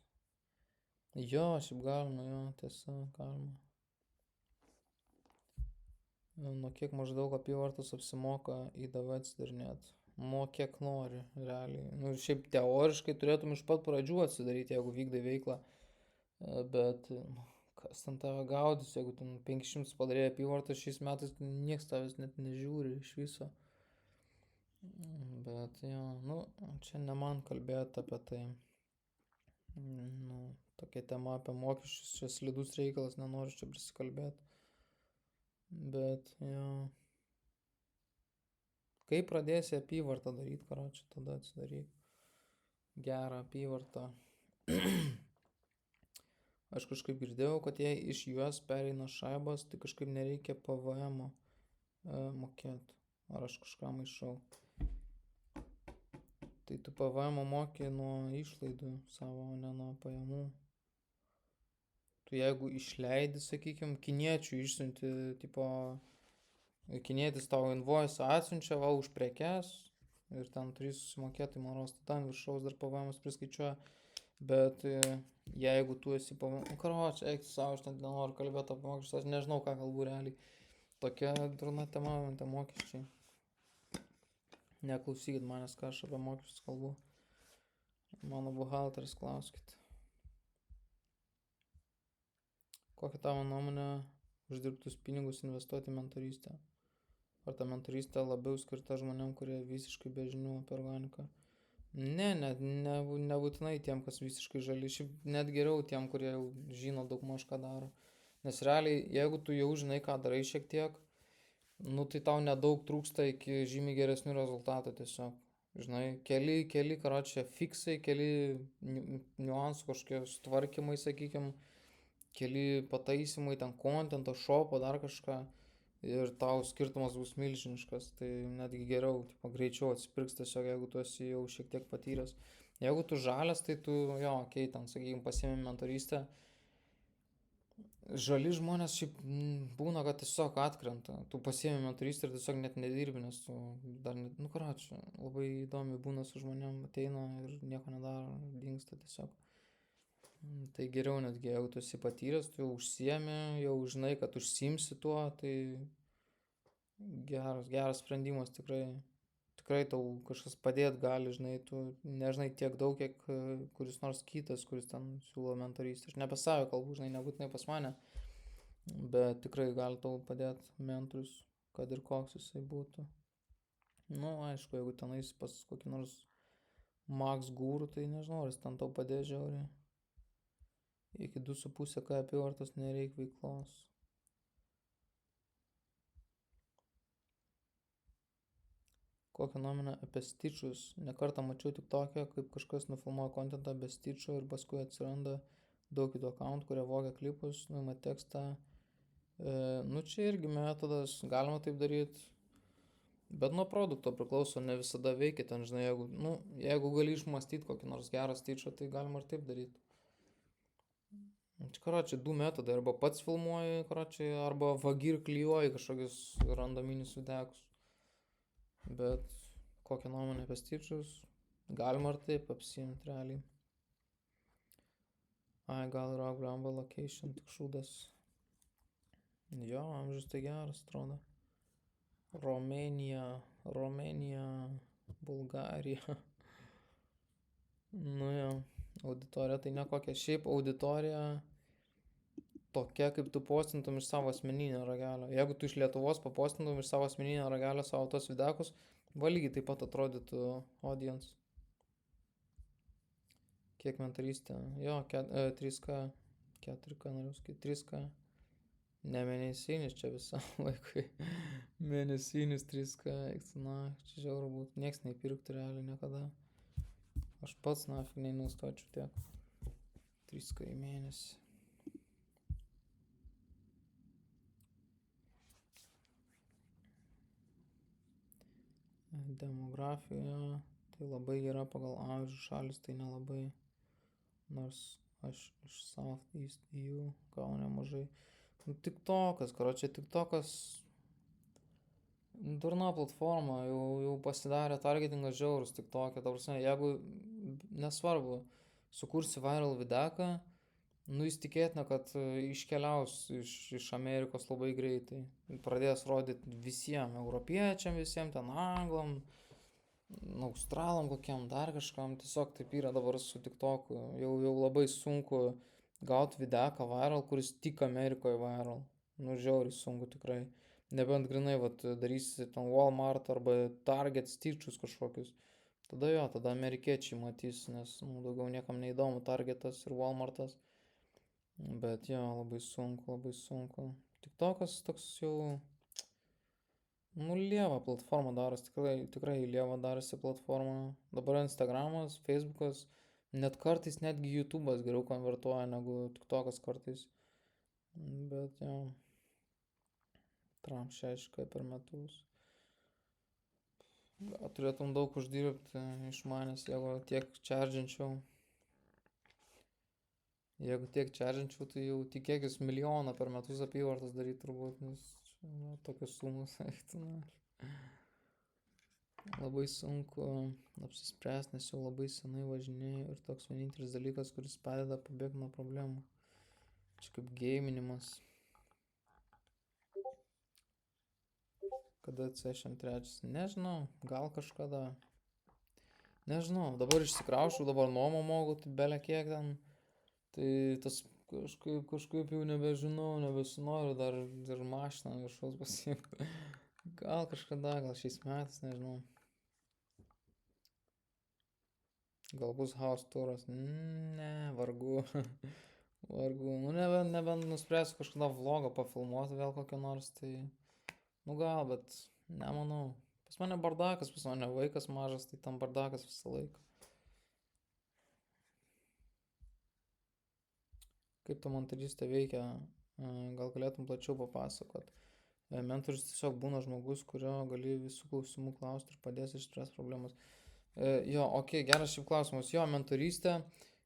Jo, šiaip galima, jo, tiesa, galima. Nuo kiek maždaug apyvartos apsimoka IDV atsidarinėti? Nuo kiek nori, realiai. Nu, šiaip teoriškai turėtum iš pat pradžių atsidaryti, jeigu vykdai veiklą. Bet kas ten tave gaudys, jeigu ten 500 padarė apyvartą šiais metais, tai nieks tavęs net nežiūri iš viso. Bet jo, nu, čia ne man kalbėti apie tai. Nu, tokia tema apie mokesčius, čia slidus reikalas, nenoriu čia prisikalbėti. Bet jo. Kai pradėsi apyvartą daryti, karočią, tada atsidaryk gerą apyvartą. Aš kažkaip girdėjau, kad jei iš juos pereina šaibos, tai kažkaip nereikia PVM mokėti. Ar aš kažką maišau. Tai tu PVM moki nuo išlaidų savo, o ne nuo pajamų. Tu jeigu išleidi, sakykime, kiniečių išsiunti, tipo, kinietis tau invoice atsiunčia, va, už prekes ir ten turi susimokėti, man rodos, ten viršaus dar PVM priskaičiuoja. Bet jeigu tu esi karočią, eik savo, aš net nenoriu kalbėti apie mokesčius, aš nežinau, ką kalbu realiai. Tokia durna tema, tie mokesčiai. Neklausykit manęs, ką aš apie mokesčius kalbu. Mano buhalteris klauskit. Kokia tavo nuomonė uždirbtus pinigus investuoti į mentorystę? Ar ta mentorystė labiau skirta žmonėm, kurie visiškai be žinių apie organiką? Nebūtinai tiem, kas visiškai žali, šiaip net geriau tiem, kurie jau žino daug maž ką daro. Nes realiai, jeigu tu jau žinai, ką darai šiek tiek, nu tai tau nedaug trūksta iki žymiai geresnių rezultatų tiesiog. Žinai, keli karočią fiksai, keli niuansų kažkokie sutvarkymai, sakykime, keli pataisimai, ten kontento, šopo, dar kažką. Ir tau skirtumas bus milžiniškas, tai netgi geriau, tipo, greičiau atsipirks tiesiog, jeigu tu esi jau šiek tiek patyręs. Jeigu tu žalias, tai tu, jo, okei, ten, sakykime, pasiemi mentorystę. Žali žmonės šiaip būna, kad tiesiog atkrenta. Tu pasiemi mentorystę ir tiesiog net nedirbi, nes tu dar net, nu karočią, labai įdomi būna su žmonėm, ateina ir nieko nedaro, dingsta tiesiog. Tai geriau netgi, jeigu tu esi patyręs, tu jau užsiemi, jau žinai, kad užsiimsi tuo, tai geras sprendimas tikrai. Tikrai tau kažkas padėt gali, žinai, tu nežinai tiek daug, kiek kuris nors kitas, kuris ten siūlo mentorystę. Aš ne apie save kalbu, žinai, nebūtinai pas mane, bet tikrai gali tau padėti mentorius, kad ir koks jisai būtų. Nu, aišku, jeigu tenais pas kokį nors Max Guru, tai nežinau, ar jis ten tau padės žiauriai. Iki 2,5K apyvartos nereik veiklos. Kokią nuomonę apie stičius? Nekartą mačiau tik tokią, kaip kažkas nufilmuoja kontentą be stičių ir paskui atsiranda daug kitų akkauntų, kurie vogia klipus, nuima tekstą. Nu čia irgi metodas, galima taip daryti. Bet nuo produkto priklauso, ne visada veikia ten, žinai, jeigu gali išmastyti kokį nors gerą stičą, tai galima ir taip daryti. Čia, karočią, du metodai, arba pats filmuoji, karočią, arba vagi ir klijuoji kažkokius randominius videkus. Bet kokią nuomonę apie stičius, galima ir taip apsiimti realiai. Ai, gal yra Grumble Location, tik šūdas. Jo, amžius tai geras, atrodo. Romėnija, Bulgarija. Nu jo, auditorija tai nekokia. Šiaip auditorija tokia, kaip tu postintum iš savo asmeninio ragelio. Jeigu tu iš Lietuvos papostintum iš savo asmeninio ragelio savo tos videkus, lygiai taip pat atrodytų audience. Kiek mentorystė? Jo, 3K, 4K, noriu sakyti, 3K. Ne mėnesinis čia visą laikui. Mėnesinis 3K, na, čia žiauru būtų. Niekas neįpirktų realiai niekada. Aš pats nafig neinvestuočiau tiek. 3K į mėnesį. Demografija tai labai gera pagal amžių, šalis tai nelabai, nors aš iš South East EU gaunu nemažai. TikTokas, TikTokas durna platforma, jau pasidarė targetingas žiaurus TikTok'e, ta prasme, jeigu nesvarbu, sukursi viral videką, nu jis tikėtina, kad iškeliaus iš Amerikos labai greitai. Pradės rodyti visiems, europiečiam visiems, ten anglam, australam kokiam, dar kažkam. Tiesiog taip yra dabar su TikTok'u. Jau labai sunku gauti videką viral, kuris tik Amerikoje viral. Nu žiauriai sunku tikrai. Nebent grinai, darysi ten Walmart arba Target stičius kažkokius. Tada amerikiečiai matys, nes daugiau niekam neįdomu Targetas ir Walmartas. Bet jo, labai sunku. TikTokas toks jau, lieva platforma darosi, tikrai lieva darosi platforma. Dabar Instagramas, Facebookas, Net kartais netgi YouTube'as geriau konvertuoja negu TikTokas kartais. Bet jo, tram 6 per metus. Gal turėtum daug uždirbti išmanęs, jeigu tiek čardžinčiau. Jeigu tiek čardžinčiau, tai jau tikėkis milijoną per metus apyvartas daryti turbūt, nes tokios sumos eitų. Labai sunku apsispręsti, nes jau labai senai važinėjau ir toks vienintelis dalykas, kuris padeda pabėgti nuo problemų. Čia kaip gaminimas. Kada C3? Nežinau, gal kažkada. Nežinau, dabar išsikraušiu, dabar nuomą mogu, tai belė kiek ten. Tai tas kažkaip jau nebežinau, nebesinoriu dar ir mašiną viršaus pasiimti. Gal kažkada, gal šiais metais, nežinau. Gal bus house turas. Ne, vargu. Vargu. Nu, nebent nuspręsiu kažkada vlogą pafilmuoti vėl kokią nors, tai... Nu gal, bet nemanau. Pas mane bardakas, pas mane vaikas mažas, tai tam bardakas visą laiką. Kaip ta mentorystė veikia, gal galėtum plačiau papasakot. Mentorius tiesiog būna žmogus, kurio gali visų klausimų klausti ir padės išspręsti problemas. Jo, geras šiaip klausimas. Jo, mentorystė,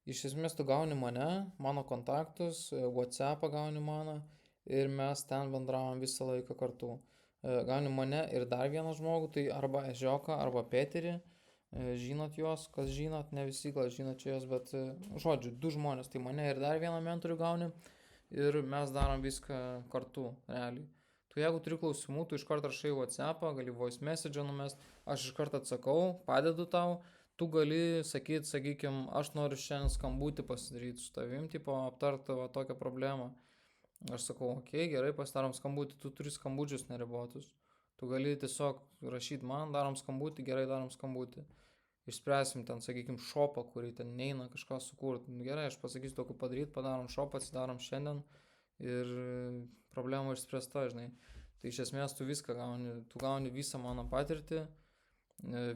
iš esmės tu gauni mane, mano kontaktus, WhatsApp'ą gauni mano ir mes ten bendravom visą laiką kartu. Gauni mane ir dar vieną žmogų, tai arba Ežioką, arba Peterį. Žinot juos, kas žinot, ne visi gal žinot čia juos, bet žodžiu, 2 žmonės, tai mane ir dar vieną mentorių gauni ir mes darom viską kartu, realiai. Tu jeigu turi klausimų, tu iš karto rašai WhatsApp'ą, gali voice message numest, aš iš karto atsakau, padedu tau, tu gali sakyti, sakykime, aš noriu šiandien skambutį pasidaryti su tavim, tipo aptarti tokią problemą. Aš sakau, gerai, pasidarom skambutį, tu turi skambučius neribotus. Tu gali tiesiog rašyti man, darom skambutį, gerai, darom skambutį. Išspręsim ten, sakykime, šopą, kurį ten neina kažką sukurti. Gerai, aš pasakysiu tokį padaryti, padarom šopą, atsidarom šiandien ir problema išspręsta, žinai. Tai iš esmės tu viską gauni, tu gauni visą mano patirtį,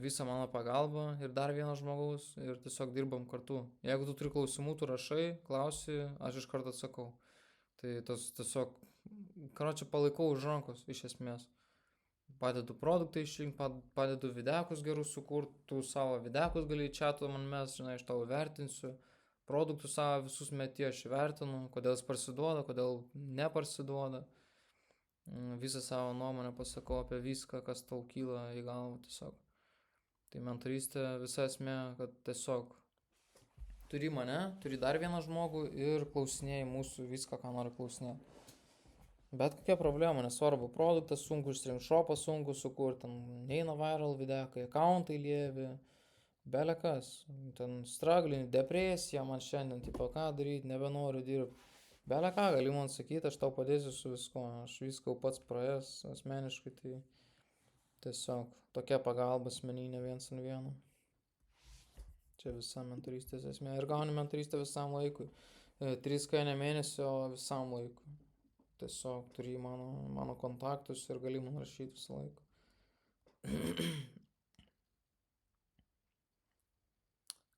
visą mano pagalbą ir dar vieną žmogaus ir tiesiog dirbam kartu. Jeigu tu turi klausimų, tu rašai, klausi, aš iš karto atsakau. Tai tas tiesiog, karočią palaikau už rankos, iš esmės. Padedu produktą išrinkti, padedu videkus gerus sukurti, tu savo videkus gali į chatą man mes, žinai, aš tau vertinsiu, produktus savo visus meti, aš vertinu, kodėl jis parsiduoda, kodėl neparsiduoda. Visą savo nuomonę pasakau apie viską, kas tau kyla į galvą tiesiog. Tai mentorystė visa esmė, kad tiesiog turi mane, turi dar vieną žmogų ir klausinėjai mūsų viską, ką nori klausinėti. Bet kokia problema, nesvarbu, produktas sunku išsirinkti, šopą sunku sukurti, neina viral videkai, accountai lievi, belekas, ten struggling, depresija man šiandien, tipo, ką daryti, nebenoriu dirbti. Beleką gali man sakyti, aš tau padėsiu su visko, aš viską pats praėjęs asmeniškai, tai tiesiog tokia pagalba asmeninė 1-1. Čia visa mentorystės esmė ir gauni mentorystę visam laikui. 3K ne mėnesio visam laikui. Tiesiog turi mano kontaktus ir gali man rašyti visą laiką.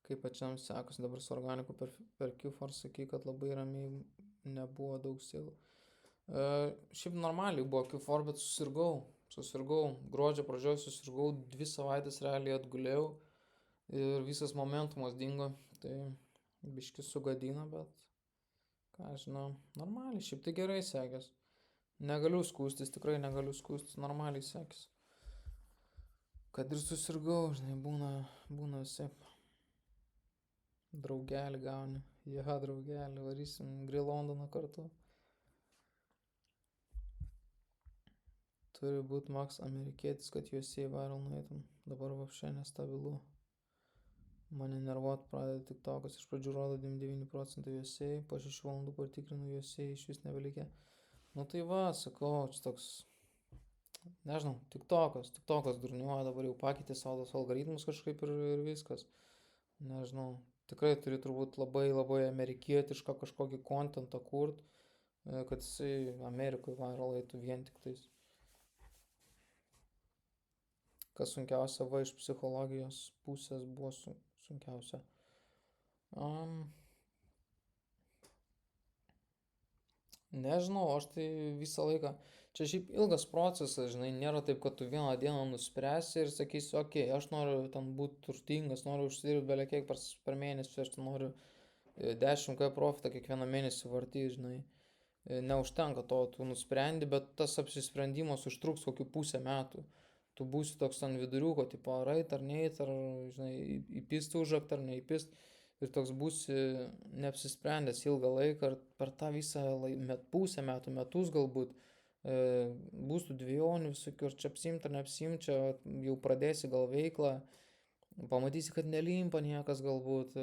Kaip pačiam sekasi dabar su organiku per Q4, sakai, kad labai ramiai nebuvo daug sėlų. Šiaip normaliai buvo Q4, bet susirgau. Gruodžio pradžioje susirgau, 2 savaitės realiai atgulėjau ir visas momentumas dingo. Tai biški sugadina, bet ką žinau, normaliai, šiaip tai gerai sekės. Negaliu skūstis, tikrai negaliu skūstis, normaliai sekės. Kad ir susirgau, žinai, būna visaip. Draugelį gauni. Ja, draugelį, varysim Grey Londoną kartu. Turi būti Max amerikietis, kad USA viral nueitum. Dabar vapšė nestabilu. Mane nervuot pradeda TikTokas, iš pradžių rodo 99% USA, po 6 valandų patikrinu USA, iš vis nebelikė. Nu tai va, sakau, čia toks, nežinau, TikTokas durniuoja, dabar jau pakeitė savo tos algoritmus kažkaip ir viskas. Nežinau, tikrai turi turbūt labai amerikietišką kažkokį kontentą kurt, kad jisai Amerikoje viral eitų vien tik tais. Kas sunkiausia, iš psichologijos pusės buvo sunkiausia. Um, Nežinau, aš tai visą laiką. Čia šiaip ilgas procesas, žinai, nėra taip, kad tu vieną dieną nuspręsi ir sakysi, okei, aš noriu ten būti turtingas, noriu užsidirbti beveik kiek per mėnesį, aš ten noriu 10K profitą kiekvieną mėnesį vartyti, žinai. Neužtenka to, tu nusprendi, bet tas apsisprendimas užtruks kokį pusę metų. Tu būsi toks ant viduriuko, tipo, ar eit, ar neit, ar, žinai, įpist užakt, ar neįpist. Ir toks būsi neapsisprendęs ilgą laiką, ir per tą visą pusę metų, metus galbūt, bus tų dviejonių visokių, ar čia apsimt, ar neapsimt, čia jau pradėsi gal veiklą, pamatysi, kad nelimpa niekas galbūt,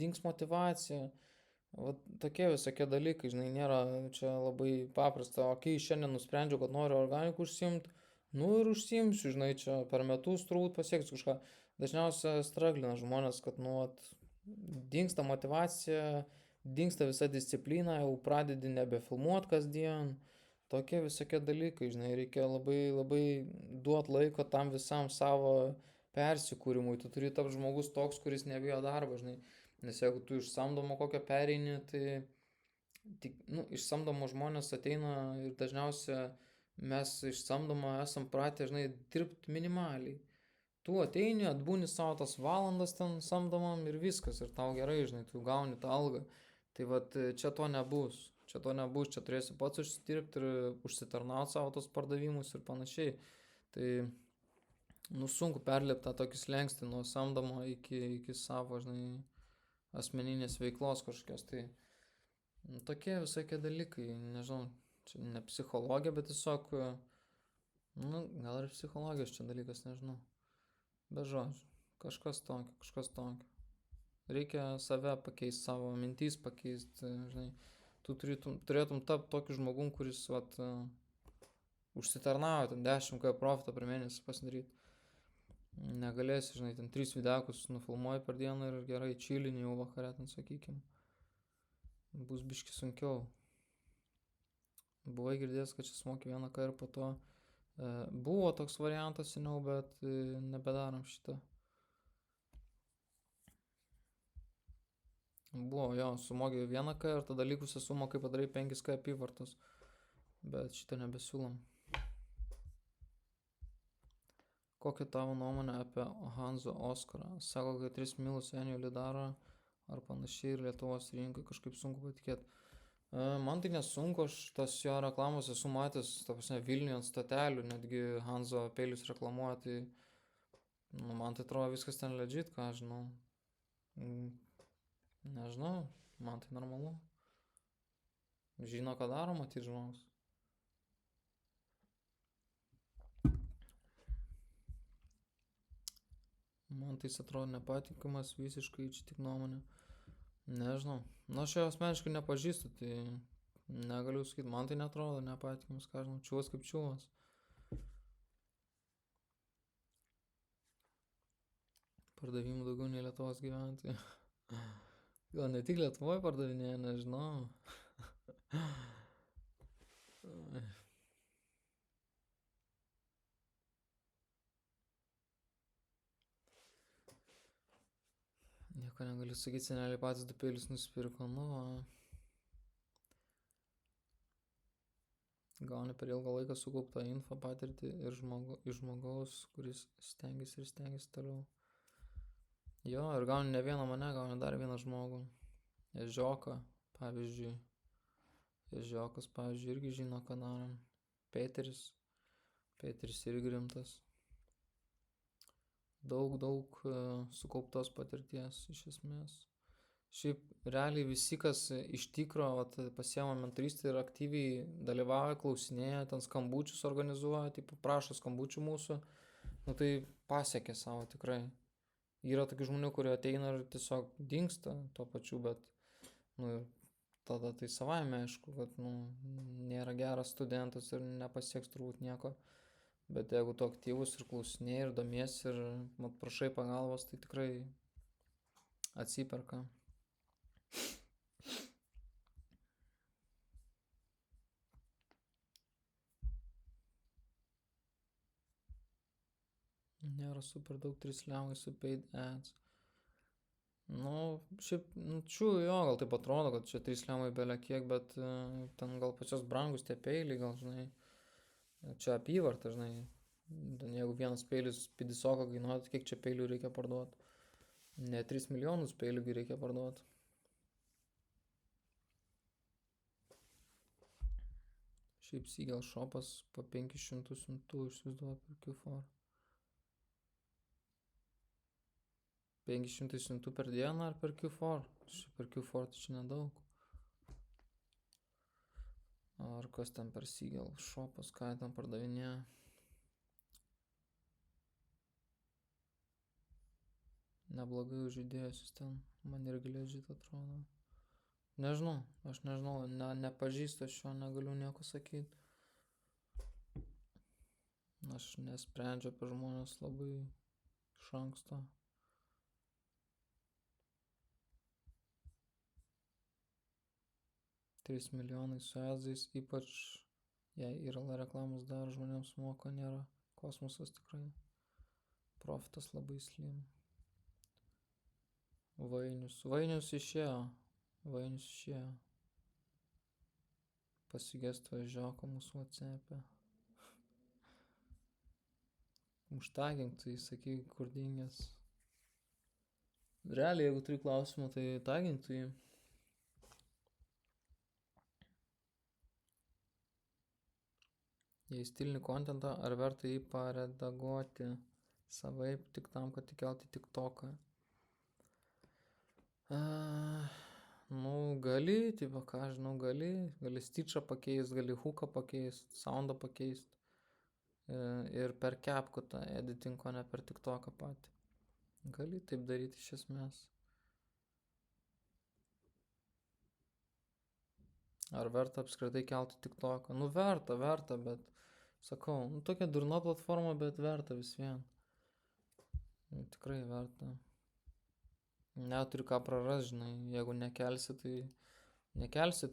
dings motyvacija. Vat tokie visokie dalykai, žinai, nėra čia labai paprasta. Okei, šiandien nusprendžiau, kad noriu organikų užsimti, nu ir užsimsiu, žinai, čia per metus turbūt pasieksiu kažką. Dažniausiai straglina žmonės, kad, nu, dingsta motivacija, dingsta visa disciplina, jau pradedi nebefilmuot kasdien. Tokie visokie dalykai, žinai, reikia labai, labai duoti laiko tam visam savo persikūrimui. Tu turi tapti žmogus toks, kuris nebijo darbo, žinai. Nes jeigu tu iš samdomo kokio pereini, tai tik, nu, iš samdomo žmonės ateina ir dažniausiai mes iš samdomo esam pratę, žinai, dirbti minimaliai. Tu ateini, atbūni savo tas valandas ten samdomam ir viskas, ir tau gerai, žinai, tu gauni tą algą. Tai vat čia to nebus. Čia to nebus, čia turėsi pats užsidirbti ir užsitarnauti savo tos pardavimus ir panašiai. Tai, nu, sunku perlipti tą tokį slengstį nuo samdomo iki savo, žinai, asmeninės veiklos kažkokios. Tai nu, tokie visokie dalykai, nežinau, čia ne psichologija, bet tiesiog, nu, gal ir psichologijos čia dalykas, nežinau. Be žodžių, kažkas tokio, kažkas tokio. Reikia save pakeisti, savo mintys pakeisti, žinai. Tu turėtum tapti tokiu žmogum, kuris, vat, užsitarnavo ten 10K profitą per mėnesį pasidaryti. Negalėsi, žinai, ten 3 videokus nufilmuoji per dieną ir gerai čilini jau vakarė, ten sakykim. Bus biški sunkiau. Buvai girdėjęs, kad čia sumoki 1K ir po to buvo toks variantas seniau, bet nebedarom šitą. Buvo, jo, sumoki 1K ir tada likusią sumą, kai padarai 5K apyvartos. Bet šitą nebesiūlom. Kokia tavo nuomonė apie Hanzo Oskarą? Sako, kad 3 milus annually daro ar panašiai ir Lietuvos rinkai kažkaip sunku patikėti. Man tai nesunku, aš tas jo reklamos esu matęs, ta prasme, Vilniuje ant stotelių, netgi Hanzo peilius reklamuoja, tai nu, man tai atrodo viskas ten legit, ką aš žinau. Nežinau, man tai normalu. Žino, ką daro, matyt, žmogus. Man tai atrodo nepatikimas visiškai, čia tik nuomonė. Nežinau. Na, aš jo asmeniškai nepažįstu, tai negaliu sakyti, man tai netrodo nepatikimas, ką žinau, čiūvas kaip čiūvas. Pardavimų daugiau nei Lietuvos gyventojų. Gal ne tik Lietuvoje pardavinėja, nežinau. Nieko negaliu sakyti, seneliai patys 2 peilius nusipirko, nu. Gauni per ilgą laiką sukauptą info patirtį ir iš žmogaus, kuris stengiasi toliau. Jo, ir gauni ne vieną mane, gauni dar vieną žmogų. Ežioką, pavyzdžiui. Ežiokas, pavyzdžiui, irgi žino, ką darom. Peteris irgi rimtas. Daug sukauptos patirties iš esmės. Šiaip realiai visi, kas iš tikro pasiema mentorystę ir aktyviai dalyvauja, klausinėja, ten skambučius organizuoja, taip prašo skambučių mūsų, nu tai pasiekė savo tikrai. Yra tokių žmonių, kurie ateina ir tiesiog dingsta tuo pačiu, bet nu, tada tai savaime aišku, kad nu, nėra geras studentas ir nepasieks turbūt nieko. Bet jeigu tu aktyvus ir klausinėjai ir domiesi ir prašai pagalbos, tai tikrai atsiperka. Nėra super daug 3 liavai su paid ads. Nu, šiaip, jo, gal taip atrodo, kad čia 3 lemai belia kiek, bet ten gal pačios brangus tie peiliai, gal, žinai, čia apyvarta, žinai, ten jeigu vienas peilis pidisoką kainuoja, tai kiek čia peilių reikia parduoti? Ne 3 milijonus peilių reikia parduoti. Šiaip Seagull shopas po 500 siuntų išsivaizduoja per Q4. 500 siuntų per dieną ar per Q4? Šiaip per Q4 tai čia nedaug. Ar kas ten per Seagull shopas, ką ten pardavinėja? Neblogai užidėjusius ten, man irgi legit atrodo. Nežinau, aš nežinau, nepažįstu šio, negaliu nieko sakyti. Aš nesprendžiu apie žmonės labai iš anksto. $3 milijonai su azais, ypač jei yra reklamos dar žmonėms moka, nėra kosmosas tikrai. Profitas labai slim. Vainius išėjo. Pasigėsto žioko mūsų WhatsApp'e. Užtagink, tai sakyk, kur dingęs. Realiai, jeigu turi klausimą, tai tagink tu jį. Jei stilinį kontentą, ar verta jį paredaguoti savaip tik tam, kad įkelti TikToką? Gali, tipo, ką žinau, gali stitchą pakeist, gali hooką pakeist, soundą pakeist. Ir per CapCut'ą editing, o ne per TikToką patį. Gali taip daryti iš esmės. Ar verta apskritai kelti TikToką? Verta, bet sakau, tokia durna platforma, bet verta vis vien. Tikrai verta. Neturi ką praras, žinai, jeigu nekelsi,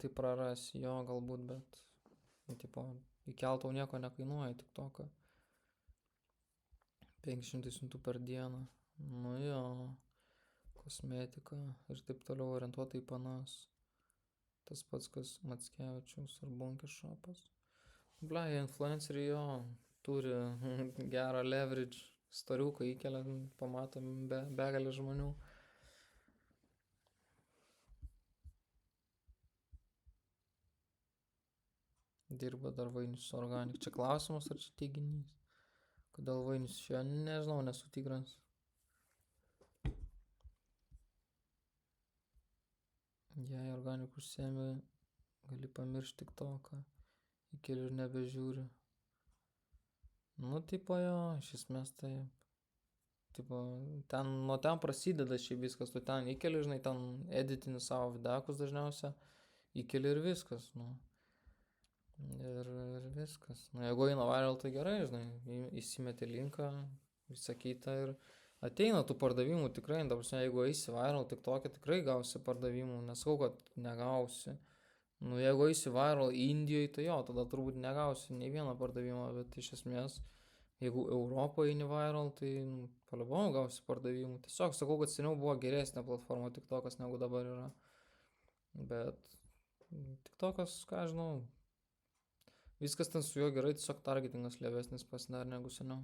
tai prarasi, jo, galbūt, bet, tipo, įkeltau nieko nekainuoja TikToką. 500 siuntų per dieną, jo, kosmetika ir taip toliau orientuota į panas. Tas pats, kas Mackevičiaus ar Bunkės shopas. Influenceriai jo, turi gerą leverage, storiuką įkelia, pamatom begalį žmonių. Dirba dar Vainius su Organic. Čia klausimas ar čia teiginys? Kodėl Vainius šio? Nežinau, nesu tikras. Jei Organic užsiemi, gali pamiršti TikToką. Įkeli ir nebežiūri. Tipo jo, iš esmės taip. Tipo, nuo ten prasideda šiaip viskas. Tu ten įkeli, žinai, ten editini savo videokus dažniausia. Įkeli ir viskas, Ir viskas. Jeigu eina viral, tai gerai, žinai, įsimeti linką, visą kitą ir ateina tų pardavimų tikrai, jeigu eisi viral, tik tokia tikrai gausi pardavimų, nesakau, kad negausi. Jeigu eisi viral Indijoje, tai jo, tada turbūt negausi nei vieną pardavimą, bet iš esmės, jeigu Europoje eini viral, tai paliebom gausi pardavimų. Tiesiog sakau, kad seniau buvo geresnė platforma TikTokas negu dabar yra. Bet TikTokas, ką žinau, viskas ten su juo gerai, tiesiog targetingas lėvesnis pasidarė negu seniau.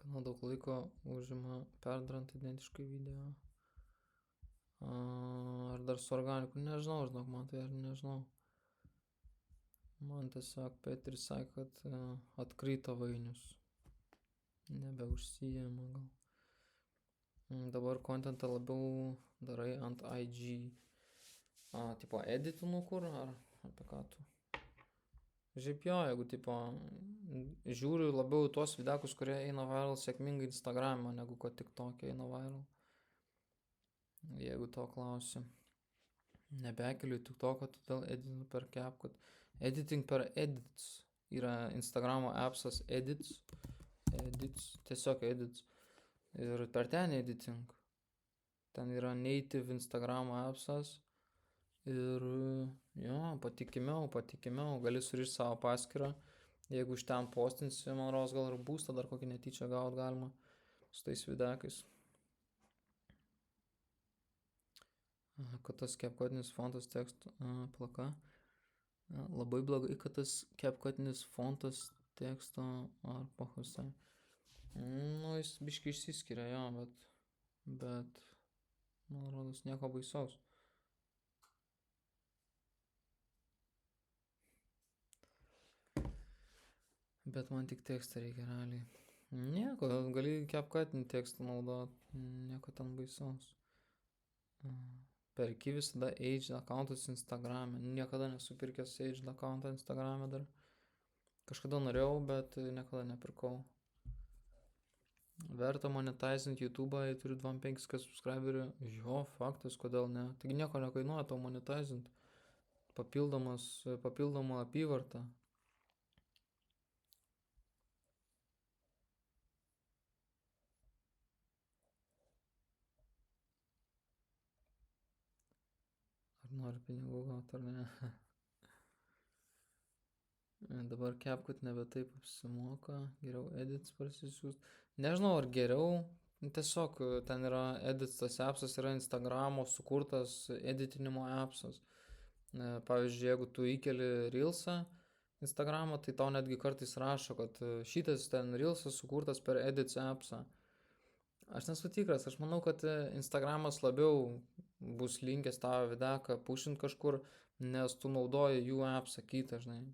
Gana daug laiko užima perdarant identiškai video. Ar dar su Organiku? Nežinau, žinok, man tai ar nežinau. Man tiesiog Petris sakė, kad atkrito Vainius. Nebeužsijama gal. Dabar kontentą labiau darai ant IG. Tipo editinu kur, ar apie ką tu? Žiaip jo, jeigu tipo žiūriu labiau tuos videokus, kurie eina viral sėkmingai Instagram'e, negu kad TikTok'e eina viral. Jeigu to klausi. Nebekeliu TikTok'ą, todėl editinu per CapCut. Editing per edits. Yra Instagramo appsas edits. Tiesiog edits. Ir per ten editing. Ten yra native Instagram appsas. Ir jo, patikimiau. Gali surišti savo paskyrą. Jeigu iš ten postinsi, man rodos, gal ir būstą dar kokį netyčia gaut galima su tais videkais. Kad tas CapCutinis fontas tekstų plaka. Labai blogai, kad tas CapCutinis fontas teksto ar pohusai. Nu, jis biškai išsiskiria, jo, bet man rodos nieko baisaus. Bet man tik tekstą reikia realiai. Nieko, gali CapCutinį tekstą naudot, nieko ten baisaus. Perki visada aged accountus Instagram'e. Niekada nesu pirkęs aged accountą Instagram'e dar. Kažkada norėjau, bet niekada nepirkau. Verta monetizint YouTube'ą, jei turiu 25 subscriberių. Jo, faktas, kodėl ne. Taigi nieko nekainuoja to monetizint. Papildoma apyvarta. Ar nori pinigų gauti ar ne? Dabar CapCut nebe taip apsimoka, geriau edits parsisiųst. Nežinau, ar geriau, tiesiog ten yra edits, tas appsas yra Instagramo sukurtas editinimo appsas. Pavyzdžiui, jeigu tu įkeli Reelsą Instagramą, tai tau netgi kartais rašo, kad šitas ten Reelsas sukurtas per edits appsą. Aš nesu tikras, aš manau, kad Instagramas labiau bus linkęs tavo videką pušint kažkur, nes tu naudoji jų appsą kitą, žinai.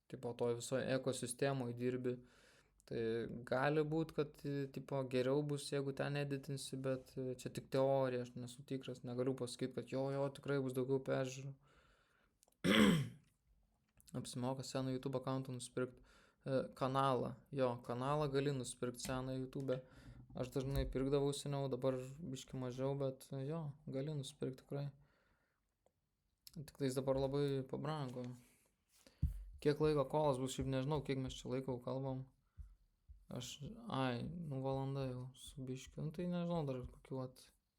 Tipo, toj visoje ekosistemoje dirbi. Tai gali būti, kad tipo, geriau bus, jeigu ten editinsi, bet čia tik teorija, aš nesu tikras, negaliu pasakyti, kad jo, tikrai bus daugiau peržiūrų. Apsimoka seną YouTube accountą nusipirkti. Kanalą, kanalą gali nusipirkti seną YouTube. Aš dažnai pirkdavau seniau, dabar biški mažiau, bet gali nusipirkti tikrai. Tik tais dabar labai pabrango. Kiek laiko kolas bus, šiaip nežinau, kiek mes čia laiko kalbam. Valanda jau su biškiu, tai nežinau, dar kokiu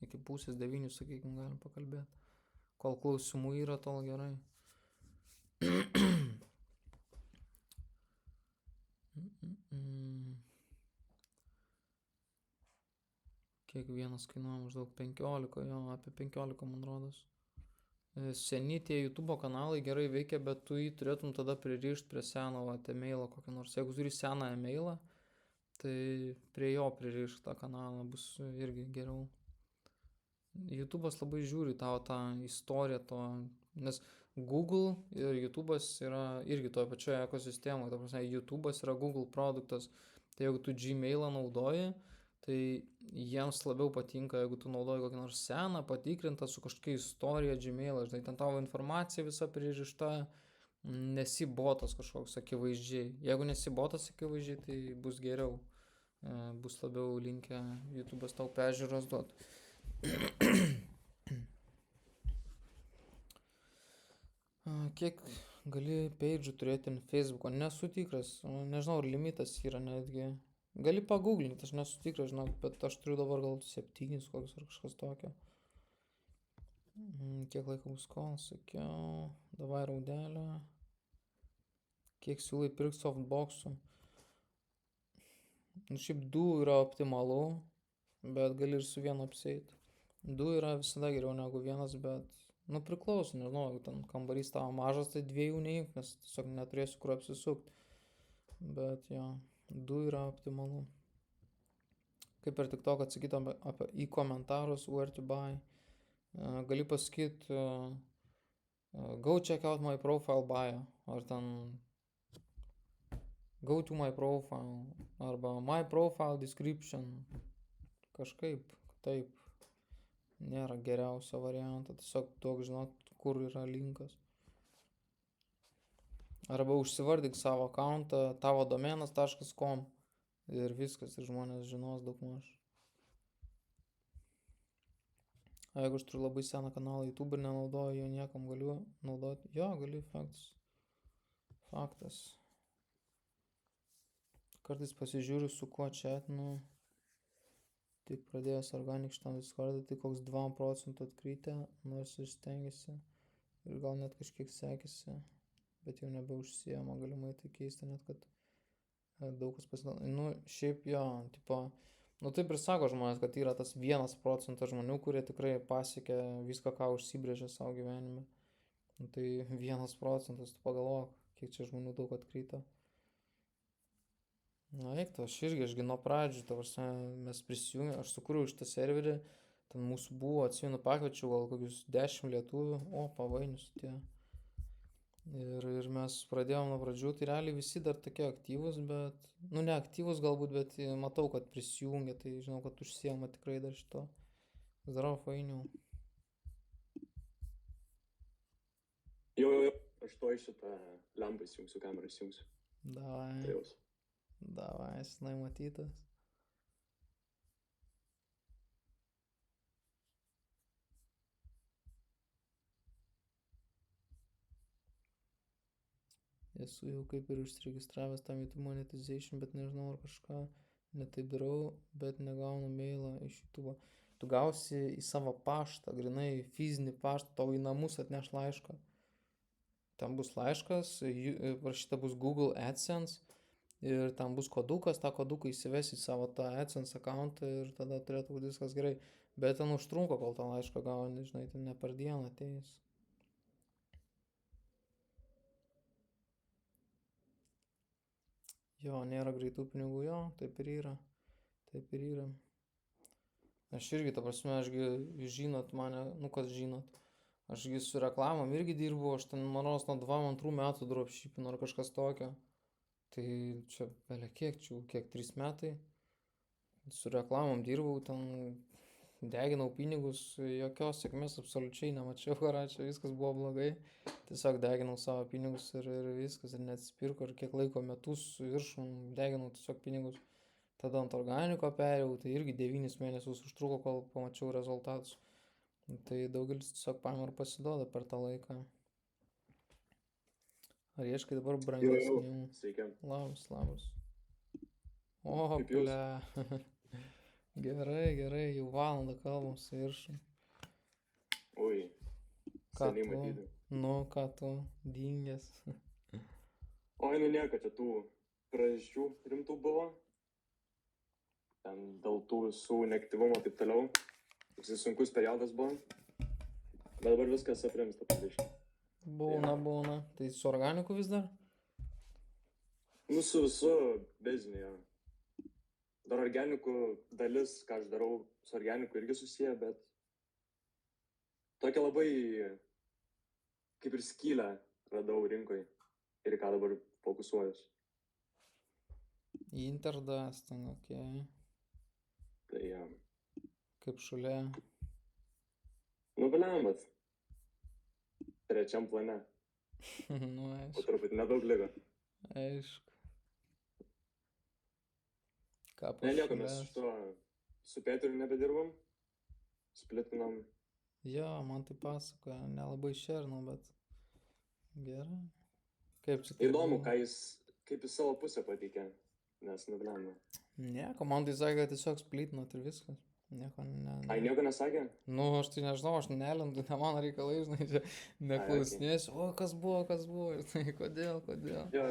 iki 8:30, sakykim, galim pakalbėti. Kol klausimų yra, tol gerai. Kiek vienas kainuoja maždaug 15, apie 15 man rodos. Seni tie YouTube kanalai gerai veikia, bet tu jį turėtum tada pririšti prie seno emailą kokį nors. Jeigu turi seną emailą, tai prie jo pririšti tą kanalą bus irgi geriau. YouTube'as labai žiūri tavo tą istoriją to, nes Google ir YouTube'as yra irgi toje pačioje ekosistemoje. Ta prasme, YouTube'as yra Google produktas. Tai jeigu tu Gmail'ą naudoji, tai jiems labiau patinka, jeigu tu naudoji kokį nors seną, patikrintą su kažkokia istorija Gmail'ą, žinai, ten tavo informacija visa pririšta, nesi botas kažkoks akivaizdžiai. Jeigu nesi botas akivaizdžiai, tai bus geriau, bus labiau linkę YouTube'as tau peržiūros duoti. Kiek gali page'ų turėti ant Facebook'o, nesu tikras, nežinau, ar limitas yra netgi. Gali paguglinti, aš nesu tikras, žinok, bet aš turiu dabar gal 7 kokius ar kažkas tokio. Kiek laiko bus kol, sakiau, davai raudelę. Kiek siūlai pirkti softboxų? Šiaip 2 yra optimalu, bet gali ir su vienu apseit. 2 yra visada geriau negu 1, bet, priklauso, nežinau, jeigu ten kambarys tavo mažas, tai 2 neimk, nes tiesiog neturėsiu kur apsisukti. Bet 2 yra optimalu. Kaip ir tik to, kad sakytum į komentarus where to buy, gali pasakyti go check out my profile bio, ar ten go to my profile, arba my profile description, kažkaip taip. Nėra geriausio varianto, tiesiog duok žinot, kur yra linkas. Arba užsivardyk savo accountą tavodomenas.com ir viskas, ir žmonės žinos daug maž. Jeigu aš turiu labai seną kanalą YouTube ir nenaudoju jo niekam, galiu naudoti. Gali, faktas. Kartais pasižiūriu, su kuo chatinu. Tik pradėjęs organik šitam Discord'ą, tai koks 2% atkrytė, nors ir stengiasi ir gal net kažkiek sekėsi, bet jau nebeužsiema, galimai tai keista net, kad daug kas pasidaro. Nu, šiaip jo, tipo, nu taip ir sako žmonės, kad yra tas 1% žmonių, kurie tikrai pasiekia viską, ką užsibrėžė savo gyvenime. Nu, tai 1%, tu pagalvok, kiek čia žmonių daug atkrito. Na, eik, ašgi nuo pradžių, mes prisijungėme, aš sukūriau šitą serverį, ten mūsų buvo, atsimenu, pakviečiau gal kokius 10 lietuvių, o pavainius tie. Ir mes pradėjom nuo pradžių, tai realiai visi dar tokie aktyvus, bet, nu ne aktyvus galbūt, bet matau, kad prisijungia, tai žinau, kad užsiema tikrai dar šito. Zdravo, fainių. Jo, aš tuoj šitą lempą įsijungsiu, kamerą įsijungsiu. Davai, davai, senai matytas. Esu jau kaip ir užsiregistravęs tam YouTube monetization, bet nežinau ar kažką netaip darau, bet negaunu mailą iš YouTube. Tu gausi į savo paštą, grinai fizinį paštą, tau į namus atneš laišką. Ten bus laiškas, parašyta bus Google AdSense ir ten bus kodukas, tą koduką įsivesi į savo tą AdSense accountą ir tada turėtų būti viskas gerai. Bet ten užtrunka, kol tą laišką gauni, žinai, ten ne per dieną ateis. Jo, nėra greitų pinigų, jo, taip ir yra. Taip ir yra. Aš irgi, ta prasme, ašgi žinot mane, nu kas žinot. Ašgi su reklamom irgi dirbu, aš ten, manau, nuo 22 metų dropshippinu ar kažkas tokio. Tai čia, belia kiek, 3 metai. Su reklamom dirbau, ten deginau pinigus, jokios sėkmės absoliučiai nemačiau, čia viskas buvo blogai. Tiesiog deginau savo pinigus ir viskas, ir neatsipirko, ir kiek laiko metus viršum deginau tiesiog pinigus. Tada ant organiko perėjau, tai irgi 9 mėnesius užtruko, kol pamačiau rezultatus. Tai daugelis tiesiog paima ir pasiduoda per tą laiką. Ar ieškai dabar brangesnių? Sveiki. Labas. O, ble. Gerai, jau valandą kalbam su viršum. Oi, seniai matyti. Nu, ką tu, dingęs. Oi, nu nieko, čia tų priežasčių rimtų buvo. Ten dėl tų visų neaktyvumo taip toliau. Toks sunkus periodas buvo. Bet dabar viskas aprimsta pavyzdžiui. Būna. Tai su organiku vis dar? Nu, su visu bezinė, jo. Dar organikų dalis, ką aš darau, su organiku irgi susiję, bet tokia labai kaip ir skylę radau rinkoje ir ką dabar fokusuojuos. Interdusting, okei. Tai jo. Kaip šulė. Nu, blembat. Trečiam plane. Nu, O aišku. truputį nedaug liko. Aišku. Ką Ne, nieko, mes pašulės? šito su Petriu nebedirbam. Splitinam. Jo, man tai pasakoja, nelabai šernau, bet gerai. Kaip čia tai Įdomu, buvo? kaip į savo pusę pateikė, nes nublemba. Nieko, man tai sakė, kad tiesiog splitinat ir viskas. Nieko Ai, nieko nesakė? Nu, aš tai nežinau, aš nelendu, ne mano reikalai, žinai, čia neklausinėsiu, o kas buvo, ir tai kodėl. Jo,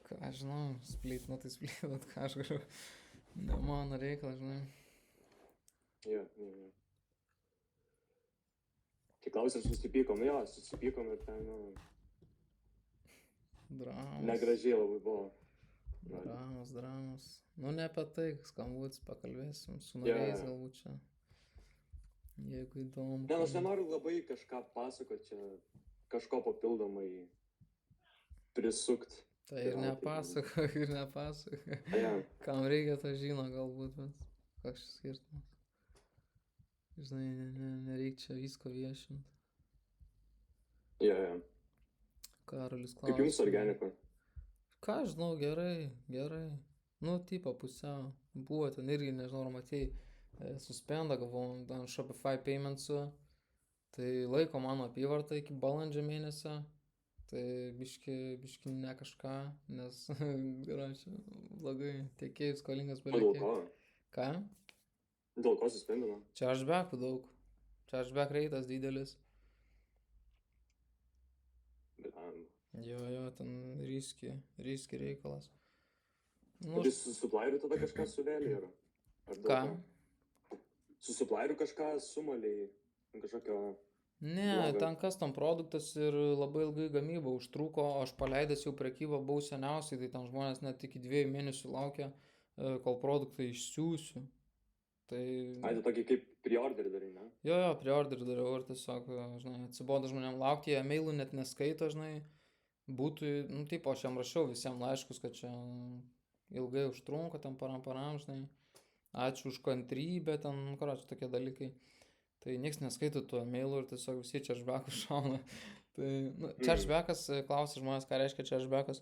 Ką aš žinau, splitinat, ką aš galiu, ne mano reikalas, žinai. jo. Kai klausėm, susipykom, nu jo, susipykom ir ten, nu, Dramos. negražiai labai buvo. Dramos. Nu, ne apie tai, skambutis, pakalbėsim, su nariais galbūt čia. Jeigu įdomu. Ne, aš nenoriu labai kažką pasakot, čia kažko papildomai prisukt. Tai ir nepasakok. Ja. Kam reikia, tą žino galbūt, bet koks šis skirtumas. Žinai, nereikia čia visko viešinti. Ja. Karolis klausia. Kaip jums organiko? Ką žinau, gerai. Nu, tipo pusiau. Buvo ten irgi, nežinau, ar matėjai, suspendą gavau ant Shopify Payments'u. Tai laiko mano apyvartą iki balandžio mėnesio. Tai biški ne kažką, nes yra čia blogai, tiekėjus skolingas Dėl ko? Ką? Dėl ko suspendino? Chargeback'ų daug. Chargeback reitas didelis. Jo, ten riski reikalas. Nu, Bet jis su suplairu tada kažką suvėlė yra? Ar daug ką? Su suplairu kažką sumaliai? Kažkokio Ne, blogo? ten custom produktas ir labai ilgai gamyba užtruko, aš paleidęs jau prekybą buvau seniausiai, tai ten žmonės net iki 2 mėnesių laukia, kol produktą išsiųsiu. Tai Ai, tu tokį kaip pre-orderį darai, ne? jo, pre-order dariau ir tiesiog, žinai, atsibodo žmonėm laukti, jie mailų net neskaito, žinai, būtų, nu taip, aš jam rašiau visiems laiškus, kad čia ilgai užtrunka, ten param, žinai, ačiū už kantrybę, ten, nu, karoči, tokie dalykai. Tai nieks neskaito tų mailų ir tiesiog visi chargebackus šauna. Tai, nu, chargebackas, klausia žmonės, ką reiškia chargebackas.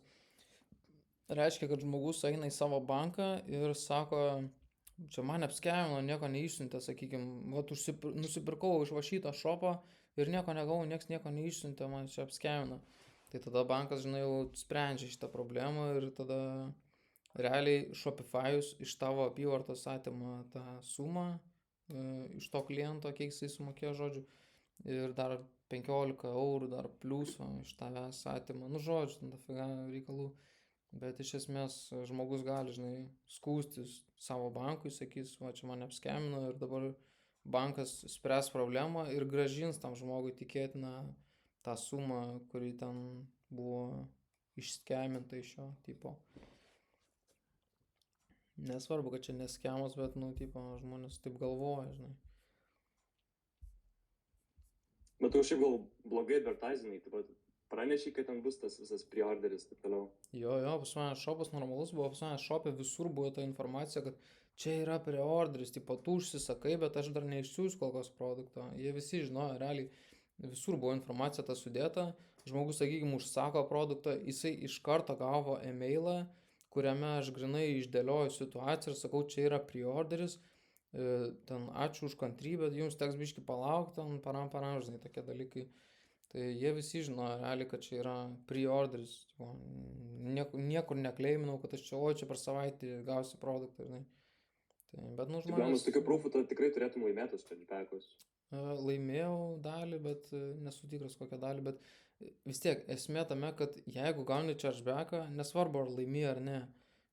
Reiškia, kad žmogus eina į savo banką ir sako, čia man apskemino, nieko neišsiuntė, sakykime, vat nusipirkau iš va šitą šopą ir nieko negavau, nieks nieko neišsiuntė, man čia apskemino. Tai tada bankas, žinai, jau sprendžia šitą problemą ir tada realiai Shopify'us iš tavo apyvartos atima tą sumą iš to kliento, kiek jisai sumokėjo žodžiu, ir dar 15 eurų dar pliuso iš tavęs atima, nu žodžiu, ten dafiga reikalų, bet iš esmės žmogus gali, žinai, skūstis savo bankui, sakys, va čia mane apskemino ir dabar bankas spręs problemą ir gražins tam žmogui tikėtina tą sumą, kuri ten buvo išskeminta iš jo tipo. Nesvarbu, kad čia neskemas, bet, nu, tipo, žmonės taip galvoja, žinai. Bet tu šiaip gal blogai advertisinai, taip pat pranešiai, kad ten bus tas visas pre-orderis, taip toliau. Jo, pas mane šopas normalus buvo, pas mane šopė visur buvo ta informacija, kad čia yra pre-orderis, tipo, tu užsisakai, bet aš dar neišsiųsiu kol kas produkto. Jie visi žinojo, realiai, visur buvo informacija ta sudėta, žmogus, sakykime, užsako produktą, jisai iš karto gavo e-mailą, kuriame aš grinai išdėlioju situaciją ir sakau, čia yra pre-orderis, ten ačiū už kantrybę, jums teks biški palaukti, ten param, žinai, tokie dalykai. Tai jie visi žinojo realiai, kad čia yra pre-orderis. Niekur nekleiminau, kad aš čia, o čia per savaitę gausiu produktą, žinai. Tai, bet, nu, žmonės... Tokių prūfų tikrai turėtum laimėtus chargebackus. Laimėjau dalį, bet nesu tikras kokią dalį, bet vis tiek esmė tame, kad jeigu gauni chargebacką, nesvarbu ar laimėjai ar ne,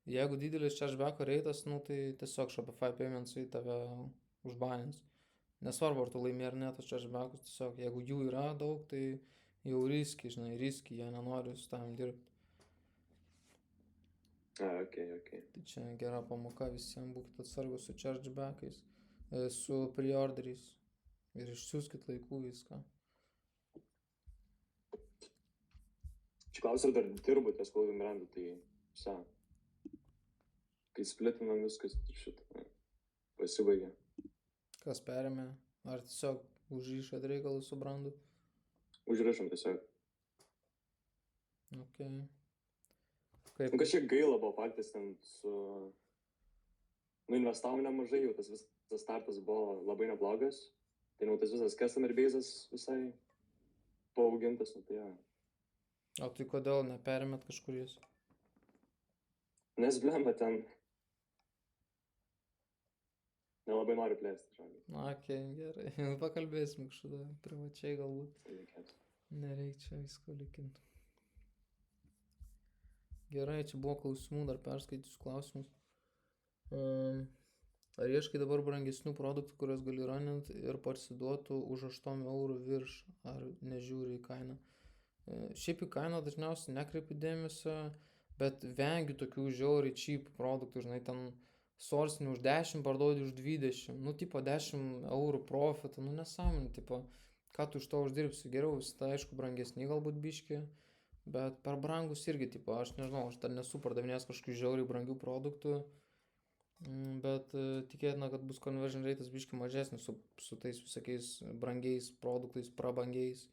jeigu didelis chargebacko reitas, nu tai tiesiog Shopify Payments į tave užbanins. Nesvarbu ar tu laimėjai ar ne tos chargebackus, tiesiog jeigu jų yra daug, tai jau riski, jie nenori su tavim dirbti. Okay. Tai čia gera pamoka visiems, būkite atsargus su chargebackais, su pre-orderiais ir išsiųskit laikų viską. Čia klausiu, ar dar dirbu ties clothing brandu, tai visa. Kai splitinam viskas, šitą pasibaigė. Kas perėmė? Ar tiesiog užrišat reikalus su brandu? Užrišam tiesiog. Ok. Kaip? Nu, kažkiek gaila buvo faktas ten su... Nu, investavom nemažai, jau tas visas startas buvo labai neblogas. Tai nu, tas visas customer base'as visai paaugintas, nu tai jo. O tai kodėl neperėmėt kažkur jis? Nes blemba ten nelabai noriu plėsti, žodžiu. Ok, gerai. Pakalbėsim kažkada privačiai galbūt. Nereik čia visko likinti. Gerai, čia buvo klausimų, dar perskaitysiu klausimus. Ar ieškai dabar brangesnių produktų, kurios gali runint ir parsiduotų už 8 eurų virš, ar nežiūri į kainą? Šiaip į kainą dažniausiai nekreipiu dėmesio, bet vengiu tokių žiauriai cheap produktų, žinai, ten sourcini už 10, parduodi už 20, nu, tipo 10 eurų profitą, nu, nesąmonė, tipo, ką tu iš to uždirbsi, geriau vis tai, aišku, brangesni galbūt biški, bet per brangus irgi, tipo, aš nežinau, aš ten nesu pardavinėjęs kažkokių žiauriai brangių produktų, bet tikėtina, kad bus conversion rate'as biški mažesnis su tais visokiais brangiais produktais, prabangiais.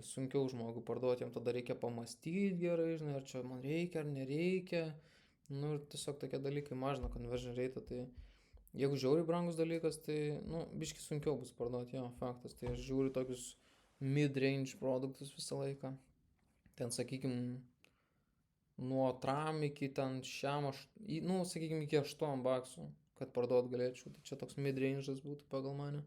Sunkiau žmogų parduoti, jam tada reikia pamastyti gerai, žinai, ar čia man reikia, ar nereikia. Nu, ir tiesiog tokie dalykai mažina conversion rate'ą, tai jeigu žiauriai brangus dalykas, tai, nu, biški sunkiau bus parduoti, jo, faktas. Tai aš žiūriu tokius mid-range produktus visą laiką. Ten, sakykim, nuo tram iki ten šiam, nu, sakykim, iki 8 baksų, kad parduot galėčiau. Tai čia toks mid-range'as būtų pagal mane.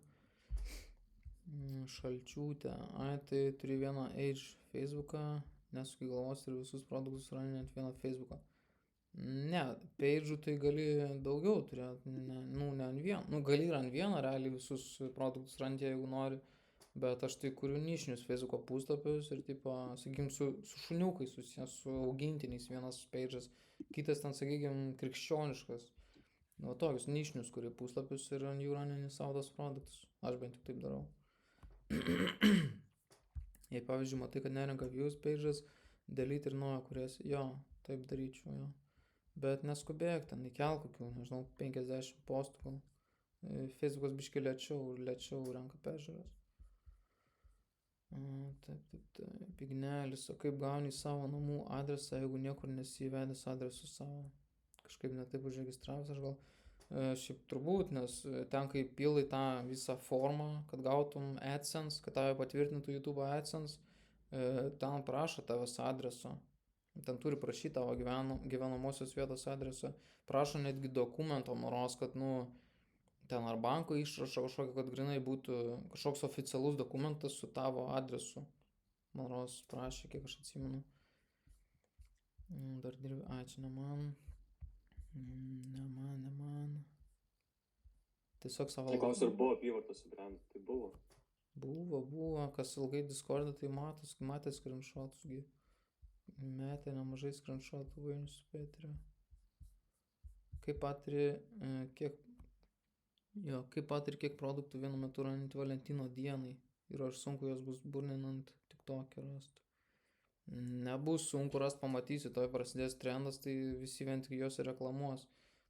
Šalčiūtė, ai, tai turi vieną Age Facebooką, nesuki galvos ir visus produktus randi ant vieno Facebook'o. Ne, page'ų tai gali daugiau turėti, ne ant vieno, gali ir ant vieno realiai visus produktus randi, jeigu nori, bet aš tai kuriu nišinius Facebook'o puslapius ir, tipo, sakykim, su šuniukais susijęs, su augintiniais vienas page'as, kitas ten, sakykim, krikščioniškas, tokius nišinius kuri puslapius ir ant jų randi savo tos produktus, aš bent jau taip darau. Jei, pavyzdžiui, matai, kad nerenka views page'as, delete ir naujo kurias, jo, taip daryčiau, jo. Bet neskubėk, ten įkelk kokių, nežinau, 50 postų gal. Facebookas biškai lėčiau renka peržiūras. Taip, Ignelis, o kaip gauni savo namų adresą, jeigu niekur nesivedęs adresu savo? Kažkaip netaip užregistravęs, aš gal šiaip turbūt, nes ten kai pilai tą visą formą, kad gautum AdSense, kad tave patvirtintų YouTube AdSense, ten prašo tavęs adreso. Ten turi prašyti tavo gyvenamosios vietos adresą, prašo netgi dokumento moros, kad, ten ar banko išrašo kažkokio, kad grinai būtų kažkoks oficialus dokumentas su tavo adresu. Moros prašė, kiek aš atsimenu. Dar dirbi, čia ne man. Tiesiog savo... Tai klaus, ar buvo apyvartos su brandu? Tai buvo. Buvo, kas ilgai Discord'e, tai matė screenshotus, metė nemažai screenshotų vainių su Petriu. Kaip patiri, kiek produktų vienu metu randi Valentino dienai ir ar sunku jos bus burninant TikTok'e rasti. Nebus sunku rasti, pamatysi, toj prasidės trendas, tai visi vien tik jos reklamuos.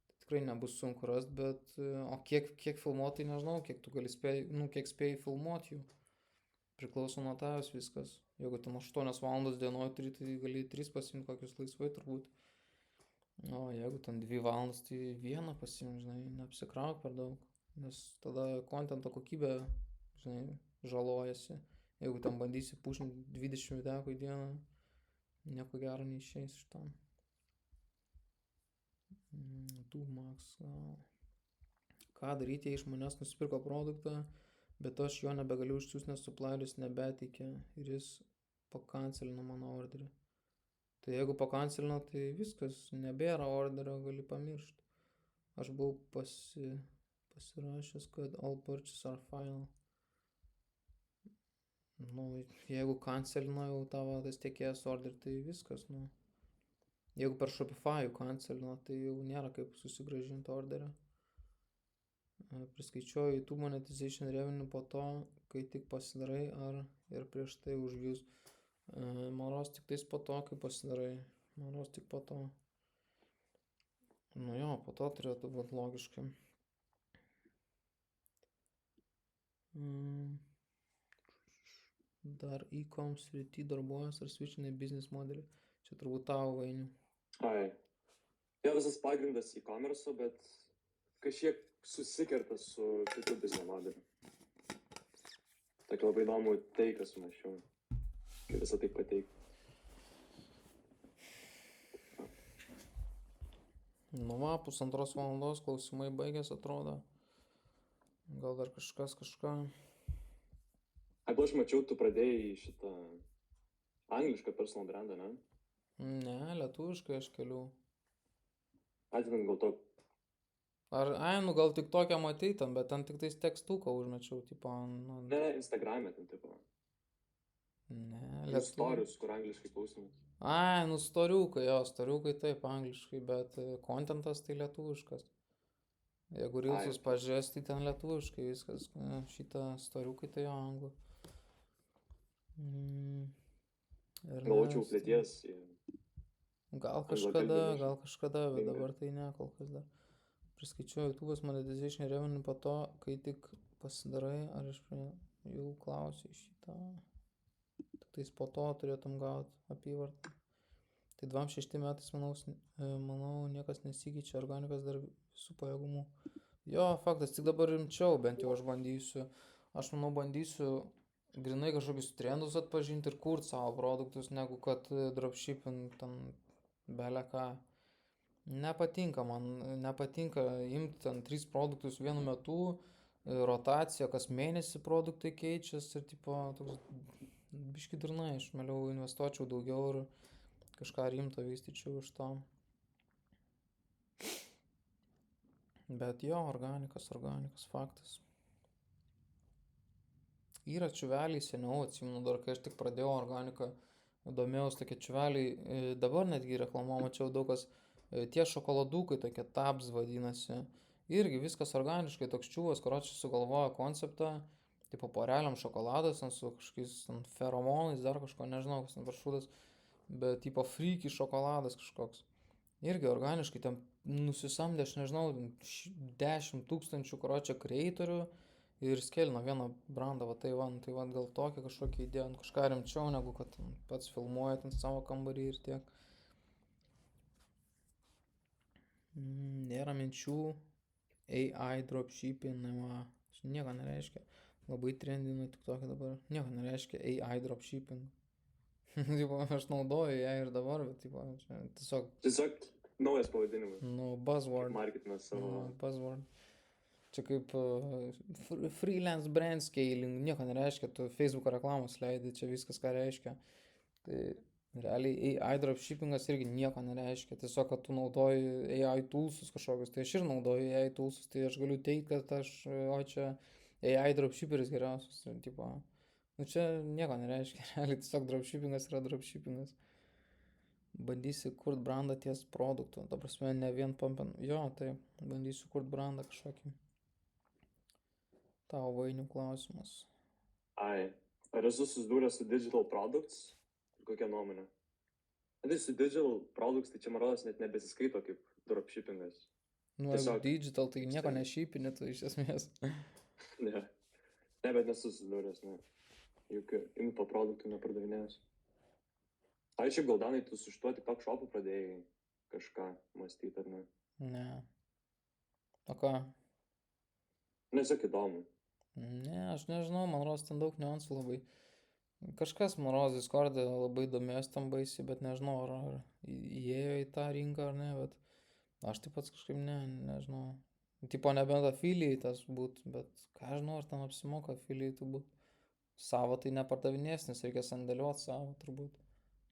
Tai tikrai nebus sunku rasti, bet o kiek filmuotai, nežinau, kiek tu gali kiek spėjai filmuoti jų. Priklauso nuo tavęs viskas. Jeigu ten 8 valandos dienoj turi, tai gali 3 pasimti kokius laisvai turbūt. O jeigu ten 2 valandas, tai 1 pasimti, žinai, neapsikrauk per daug. Nes tada kontento kokybė, žinai, žalojasi. Jeigu ten bandysi pušinti 20 videkų į dieną, nieko gero neišeis iš tam. Max, gal. Ką daryti, jei iš manęs nusipirko produktą, bet aš jo nebegaliu išsiųsti, nes supplieris nebeteikė ir jis pakancelino mano orderį. Tai jeigu pakancelino, tai viskas, nebėra orderio, gali pamiršti. Aš buvau pasirašęs, kad all purchase are final. Jeigu cancelino jau tavo tas tiekėjas orderį, tai viskas, Jeigu per Shopify cancelino, tai jau nėra kaip susigrąžinti orderį. Priskaičiuoju YouTube monetization revenue po to, kai tik pasidarai, ar ir prieš tai už views. Maros tik tais po to, kai pasidarai. Maros tik po to. Po to turėtų būti logiškai. Dar e-com srity darbuojas ar switchinai business modelį. Čia turbūt tavo vainių. Jo visas pagrindas e-commerce, bet kažkiek susikerta su kitų business modeliu. Tokia labai įdomu tai, kas sumašiau. Kaip visą tai pateikti. Pusantros valandos klausimai baigės, atrodo. Gal dar kažką. Aš mačiau, tu pradėjai šitą anglišką personal brandą, ne? Ne, lietuviškai aš keliu. Atinant gal to. Gal tik tokią matei tam, bet ten tik tais tekstuką užmečiau, tipo... Ne, Instagram'e ten, tipo. Ne, Storius, kur angliškai klausimas. Storiukai taip angliškai, bet kontentas tai lietuviškas. Jeigu reelsus pažiūrės, tai ten lietuviškai viskas. Šitą storiukai tai jo anglų. Galvočiau plėties. Gal kažkada, bet dabar tai ne, kol kas dar. Priskaičiuoju YouTube'as monetization revenue po to, kai tik pasidarai, ar iš jau klausiai šitą. Tik tais po to turėtum gauti apyvartą. Tai 26 metais, manau, niekas nesikeičia, organikas dar visų pajėgumų. Jo, faktas, tik dabar rimčiau, bent jau aš bandysiu. Aš manau, bandysiu grinai kažkokius trendus atpažinti ir kurti savo produktus, negu kad dropshipping ten belė ką. Nepatinka imti ten 3 produktus vienu metu, rotacija, kas mėnesį produktai keičiasi ir tipo toks biški durnai, aš mieliau investuočiau daugiau ir kažką rimto vystyčiau iš to. Bet jo, organikas, faktas. Yra čiuveliai seniau, atsimenu dar, kai aš tik pradėjau organiką, domėjaus tokie čiuveliai, dabar netgi reklama mačiau daug kas, tie šokoladukai tokie tabs vadinasi, irgi viskas organiškai, toks čiuvas, karočiui sugalvojo konceptą, tipo poreliam šokoladas, ten su kažkokiais feromonais, dar kažko, nežinau, kas ten paršūdas, bet tipo freaky šokoladas kažkoks. Irgi organiškai, ten nusisamdė, aš nežinau, 10 000 karočią kreitorių ir skelino vieną brandą, va tai gal tokia kažkokia idėja, kažką rimčiau, negu kad pats filmuoja ten savo kambarį ir tiek. Nėra minčių, AI dropshipping, nieko nereiškia. Labai trendinu tik tokį dabar, nieko nereiškia AI dropshipping. Tipo, aš naudoju ją ir dabar, bet tipo, čia tiesiog... Tiesiog naujas pavadinimas. Buzzword. Marketinas savo. Buzzword. Čia kaip freelance brand scaling, nieko nereiškia, tu Facebook'o reklamos leidi, čia viskas ką reiškia. Tai realiai AI dropshippingas irgi nieko nereiškia, tiesiog, kad tu naudoji AI toolsus kažkokius, tai aš ir naudoju AI toolsus, tai aš galiu teikti, kad čia AI dropshipperis geriausias, tipo, čia nieko nereiškia, realiai tiesiog dropshippingas yra dropshippingas. Bandysi kurt brandą ties produktu, ta prasme, ne vien jo, tai bandysiu kurt brandą kažkokį. Tavo vainių klausimas. Ai, ar esu susidūręs su digital products? Kokia nuomonė? Tai su digital products, tai čia man rodos net nebesiskaito kaip dropshippingas. Tiesiog digital, tai nieko nešypini, tu iš esmės. Ne, bet nesu susidūręs, ne. Juk info produktų nepardavinėjęs. Ai, šiaip gal Danai, tu su šituo TikTok shopu pradėjai kažką mąstyti, ar ne? Ne. O ką? Nesiok įdomu. Ne, aš nežinau, man rodos ten daug niuansų labai. Kažkas, man rodos, Discord'e labai domės tam baisiai, bet nežinau, ar įėjo į tą rinką ar ne, bet aš taip pats kažkaip nežinau. Tipo, nebent affiliate'as būt, bet ką žinau, ar ten apsimoka affiliate'u būt. Savo tai nepardavinės, nes reikia sandėliuot savo, turbūt.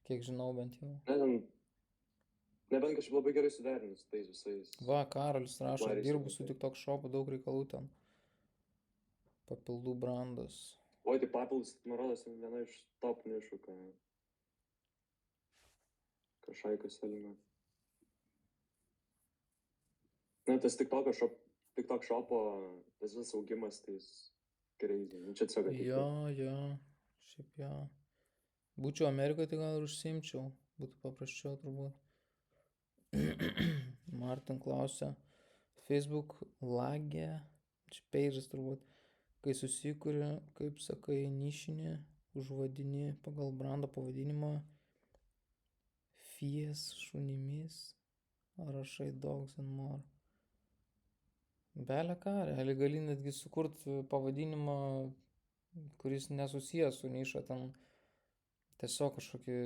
Kiek žinau, bent jau. Nebent kažkaip labai gerai suderinus tais visais. Va, Karolis rašo, dirbu su TikTok shopu, daug reikalų ten. Papildų brandas. Oi, tai papildus, man rodos, viena iš top nišų, kažaikas elina. Na, tas TikTok shopo, tas vis augimas, tai crazy. Čia tiesiog atėjo. Jo, šiaip jo. Būčiau Amerikoje, tai gal ir užsiimčiau. Būtų paprasčiau turbūt. Martin klausia. Facebook lagė. Čia pages turbūt. Kai susikuri, kaip sakai, nišinį, užvadini pagal brandą pavadinimą. Fies šunimis. Ar rašai dogs and more. Belė ką, realiai gali netgi sukurti pavadinimą, kuris nesusijęs su niša ten. Tiesiog kažkokį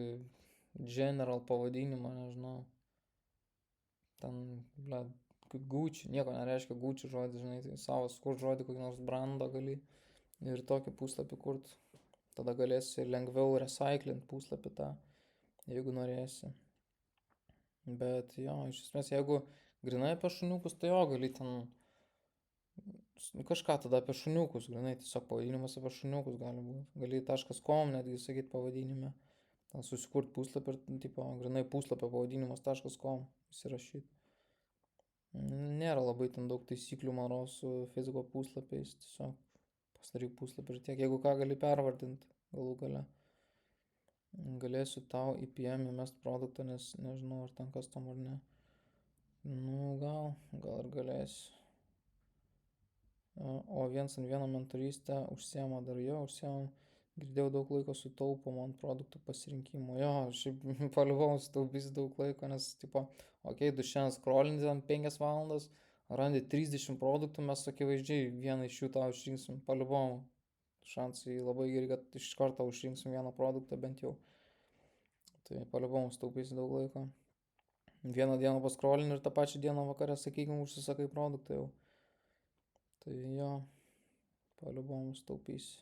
general pavadinimą, nežinau. Ten, kaip Gucci, nieko nereiškia Gucci žodį, žinai, tai savo skurt žodį, kokį nors brandą gali ir tokį puslapį kurt. Tada galėsi lengviau recyclint puslapį tą, jeigu norėsi. Bet jo, iš esmės, jeigu grinai apie šuniukus, tai jo, gali ten kažką tada apie šuniukus, grinai, tiesiog pavadinimas apie šuniukus gali būti. Gali .com netgi sakyti pavadinime. Ten susikurt puslapį ir, tipo, grinai puslapio pavadinimas .com įsirašyti. Nėra labai ten daug taisyklių, man rodos, su Facebook puslapiais. Tiesiog pasidaryk puslapį ir tiek. Jeigu ką, gali pervardinti galų gale. Galėsiu tau IPM įmest produktą, nes nežinau, ar ten kas tam ar ne. Nu, gal ir galėsiu. O 1-ant-1 mentorystę užsiema dar jo, girdėjau daug laiko sutaupom ant produktų pasirinkimo. Jo, šiaip paliuvau sutaupysi daug laiko, nes, tipo, okei, tu šiandien scrollinti ant 5 valandas, randi 30 produktų, mes akivaizdžiai vieną iš jų tau išrinksim, paliuvau. Šansai labai geri, kad iš karto užrinksim vieną produktą bent jau. Tai paliuvau sutaupysi daug laiko. Vieną dieną pascrollini ir tą pačią dieną vakarę, sakykime, užsisakai produktą jau. Tai jo, paliubomus taupysi.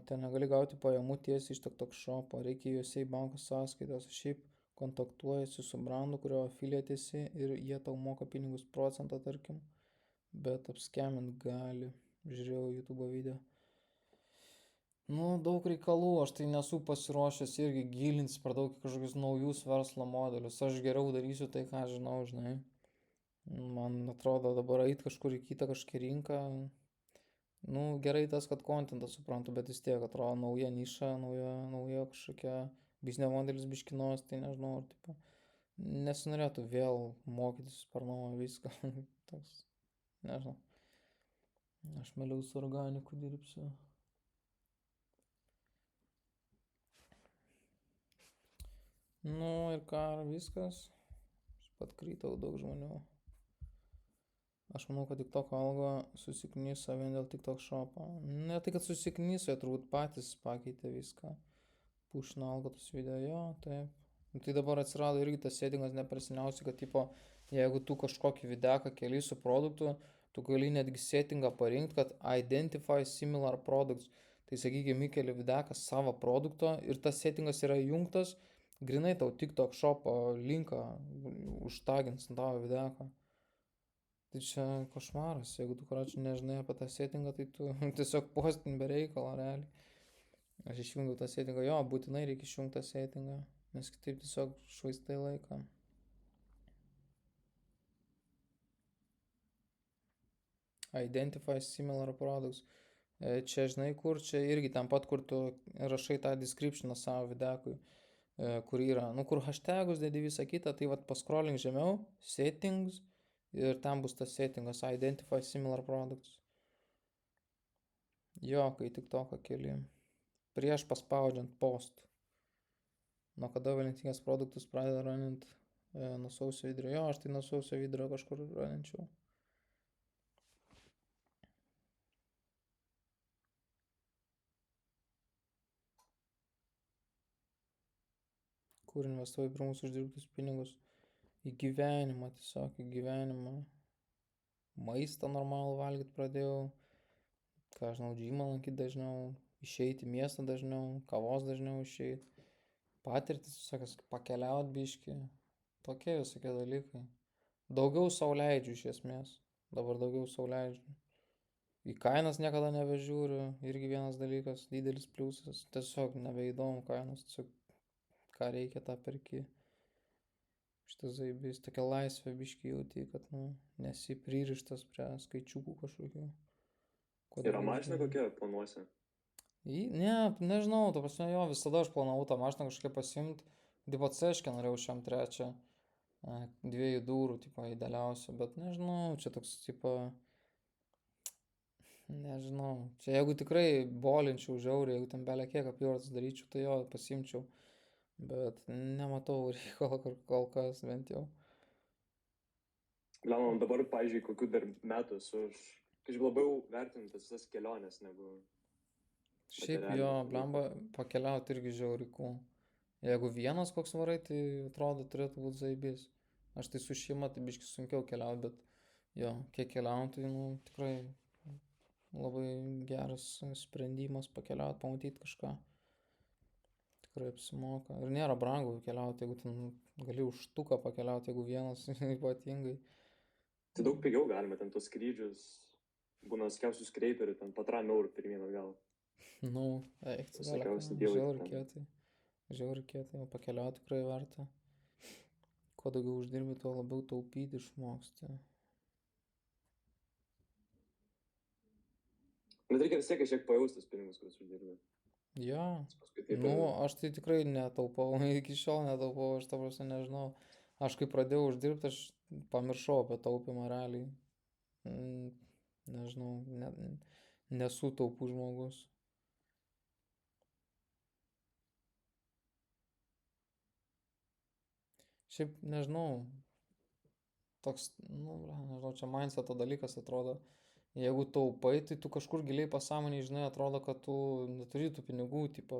ten negali gauti pajamų tiesiai iš TikTok shopo, reikia juose į banko sąskaitas, šiaip kontaktuojasi su brandu, kurio afiliatėsi ir jie tau moka pinigus procentą, tarkim, bet apskemint gali. Žiūrėjau YouTube video. Nu, daug reikalų, aš tai nesu pasiruošęs irgi gilintis per daug į kažkokius naujus verslo modelius, aš geriau darysiu tai, ką žinau, žinai. Man atrodo dabar eit kažkur į kitą kažkokią rinką, nu, gerai tas, kad kontentą suprantu, bet vis tiek atrodo nauja niša, nauja kažkokia biznio modelis biškinos, tai nežinau, ar tipo, nesinorėtų vėl mokytis per naują viską, toks, nežinau, aš mieliau su organiku dirbsiu. Nu ir ką, viskas, aš pat krytau daug žmonių. Aš manau, kad TikTok algo susiknyso vien dėl TikTok shop'o. Ne tai, kad susiknyso, jie turbūt patys pakeitė viską. Pušino algo tus video, jo, taip. Tai dabar atsirado irgi tas settingas neperseniausiai, kad tipo, jeigu tu kažkokį videką keli su produktu, tu gali netgi settingą parinkti, kad identify similar products. Tai sakykime, įkeli videką savo produkto ir tas settingas yra įjungtas, grinai tau TikTok shop'o linką užtagins ant tavo videką. Tai čia košmaras, jeigu tu karočiui nežinai apie tą settingą, tai tu tiesiog postin be reikalo, realiai. Aš išjungiau tą settingą, jo, būtinai reikia išjungti tą settingą, nes kitaip tiesiog švaistai laiką. Identify similar products. Čia žinai kur, čia irgi ten pat, kur tu rašai tą descriptioną savo videkui, kur yra, nu kur hashtagus dedi visą kitą, tai vat pascrolling žemiau, settings. Ir ten bus tas settingas Identify Similar Products. Jo, kai TikToką keli. Prieš paspaudžiant post. Nuo kada Valentinės produktus pradeda ranint nuo sausio vidurio. Jo, aš tai nuo sausio vidurio kažkur raninčiau. Kur investuoju pirmus uždirbtus pinigus? Į gyvenimą, tiesiog į gyvenimą. Maistą normalų valgyti pradėjau. Ką žinau, džymą lankyti dažniau. Išeiti į miestą dažniau. Kavos dažniau išeiti. Patirtis, visokias, pakeliaut biški. Tokie visokie dalykai. Daugiau sau leidžiu iš esmės. Dabar daugiau sau leidžiu. Į kainas niekada nebežiūriu. Irgi vienas dalykas, didelis pliusas. Tiesiog nebeįdomu kainos. Tiesiog ką reikia, tą perki. Šitas zaibys, tokia laisvė biški jauti, kad, nu, nesi pririštas prie skaičiukų kažkokių. Yra mašina kokia planuose? Ne, nežinau, ta prasme, jo, visada aš planavau tą mašiną kažkokią pasimti. Tipo C-škę norėjau šiam trečią, 2 durų, tipo, idealiausia, bet nežinau, čia toks, tipo, nežinau, čia jeigu tikrai bolinčiau žiauriai, jeigu ten belia kiek apyvartas daryčiau, tai jo, pasimčiau. Bet nematau reikalo kol kas bent jau. Lemam dabar, pavyzdžiui, kokių dar metų aš kažkaip labiau vertintas visas keliones negu... Šiaip jo, blemba, pakeliauti irgi žiauriku. Jeigu vienas koks varai, tai atrodo turėtų būti zaibys. Aš tai su šeima, tai biški sunkiau keliauti, bet jo, kiek keliauti, tai, nu, tikrai labai geras sprendimas pakeliauti, pamatyti kažką. Tikrai apsimoka. Ir nėra brangu keliauti, jeigu ten gali už štuką pakeliauti, jeigu vienas ypatingai. Tai daug pigiau galima ten tos skrydžius, būna skiausius kreiperių, ten patram eurų pirmyn atgal. Nu, eik, tu žiauriai kietai, o pakeliauti tikrai verta. Kuo daugiau uždirbi, tuo labiau taupyti išmoksti. Bet reikia vis tiek kažkiek pajaustis pinigus, kuriuos uždirbi. Jo, nu, aš tai tikrai netaupau, iki šiol netaupau, aš ta prasme nežinau. Aš kai pradėjau uždirbti, aš pamiršau apie taupimą realiai. Nežinau, nesu taupų žmogus. Šiaip nežinau, toks, nu, nežinau, čia mindseto dalykas atrodo. Jeigu taupai, tai tu kažkur giliai pasąmonėj, žinai, atrodo, kad tu neturi tų pinigų, tipo,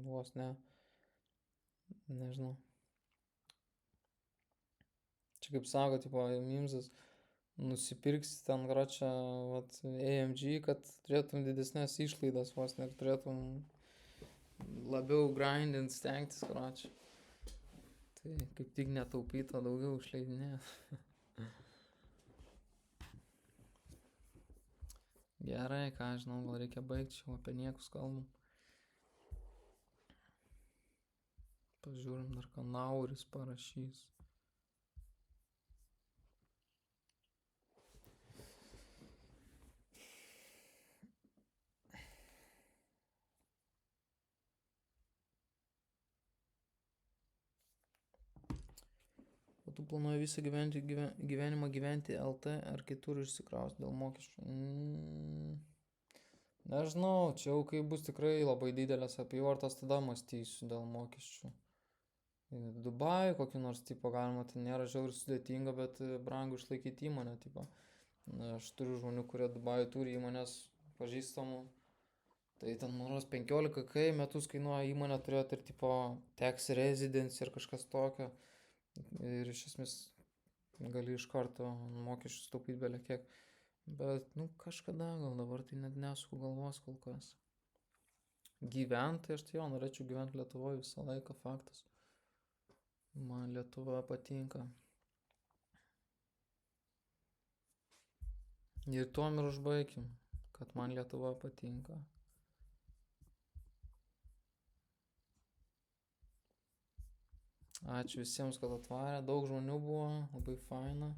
vos ne, nežinau. Čia kaip sako, tipo, mimsas, nusipirksi ten gročią vat, AMG, kad turėtum didesnės išlaidas vos ir turėtum labiau grindint, stengtis gročią. Tai kaip tik netaupyto daugiau išleidinė. Gerai, ką žinau, gal reikia baigti, čia apie niekus kalbam. Pažiūrim dar, ką Nauris parašys. O tu planuoji visą gyvenimą gyventi LT ar kitur išsikrausti dėl mokesčių? Nežinau, čia jau kai bus tikrai labai didelės apyvartos, tada mąstysiu dėl mokesčių. Dubajų kokį nors tipo galima, tai nėra žiauriai sudėtinga, bet brangu išlaikyti įmonę tipo. Aš turiu žmonių, kurie Dubajų turi įmonės pažįstamų. Tai ten, man rodos, 15k metus kainuoja įmonę turėti ir tipo tax residence ir kažkas tokio. Ir iš esmės gali iš karto mokesčius taupyti belė kiek. Bet, nu, kažkada gal dabar tai net nesuku galvos kol kas. Gyventi, aš tai jo, norėčiau gyventi Lietuvoje visą laiką, faktas. Man Lietuva patinka. Ir tuom ir užbaigim, kad man Lietuva patinka. Ačiū visiems, kad atvarė, daug žmonių buvo, labai faina.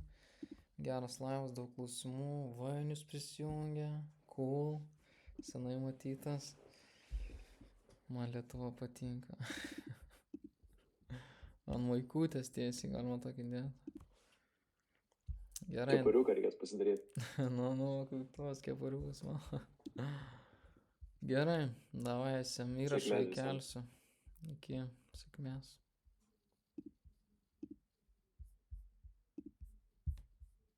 Geras laivas, daug klausimų, Vainius prisijungė, cool, senai matytas. Man Lietuva patinka. Ant maikutės tiesiai galima tokį dėti. Gerai. Kepuriuką reikės pasidaryti. Nu, kaip tos kepuriukas, man. Gerai, davai, įrašą įkelsiu. Iki sėkmės.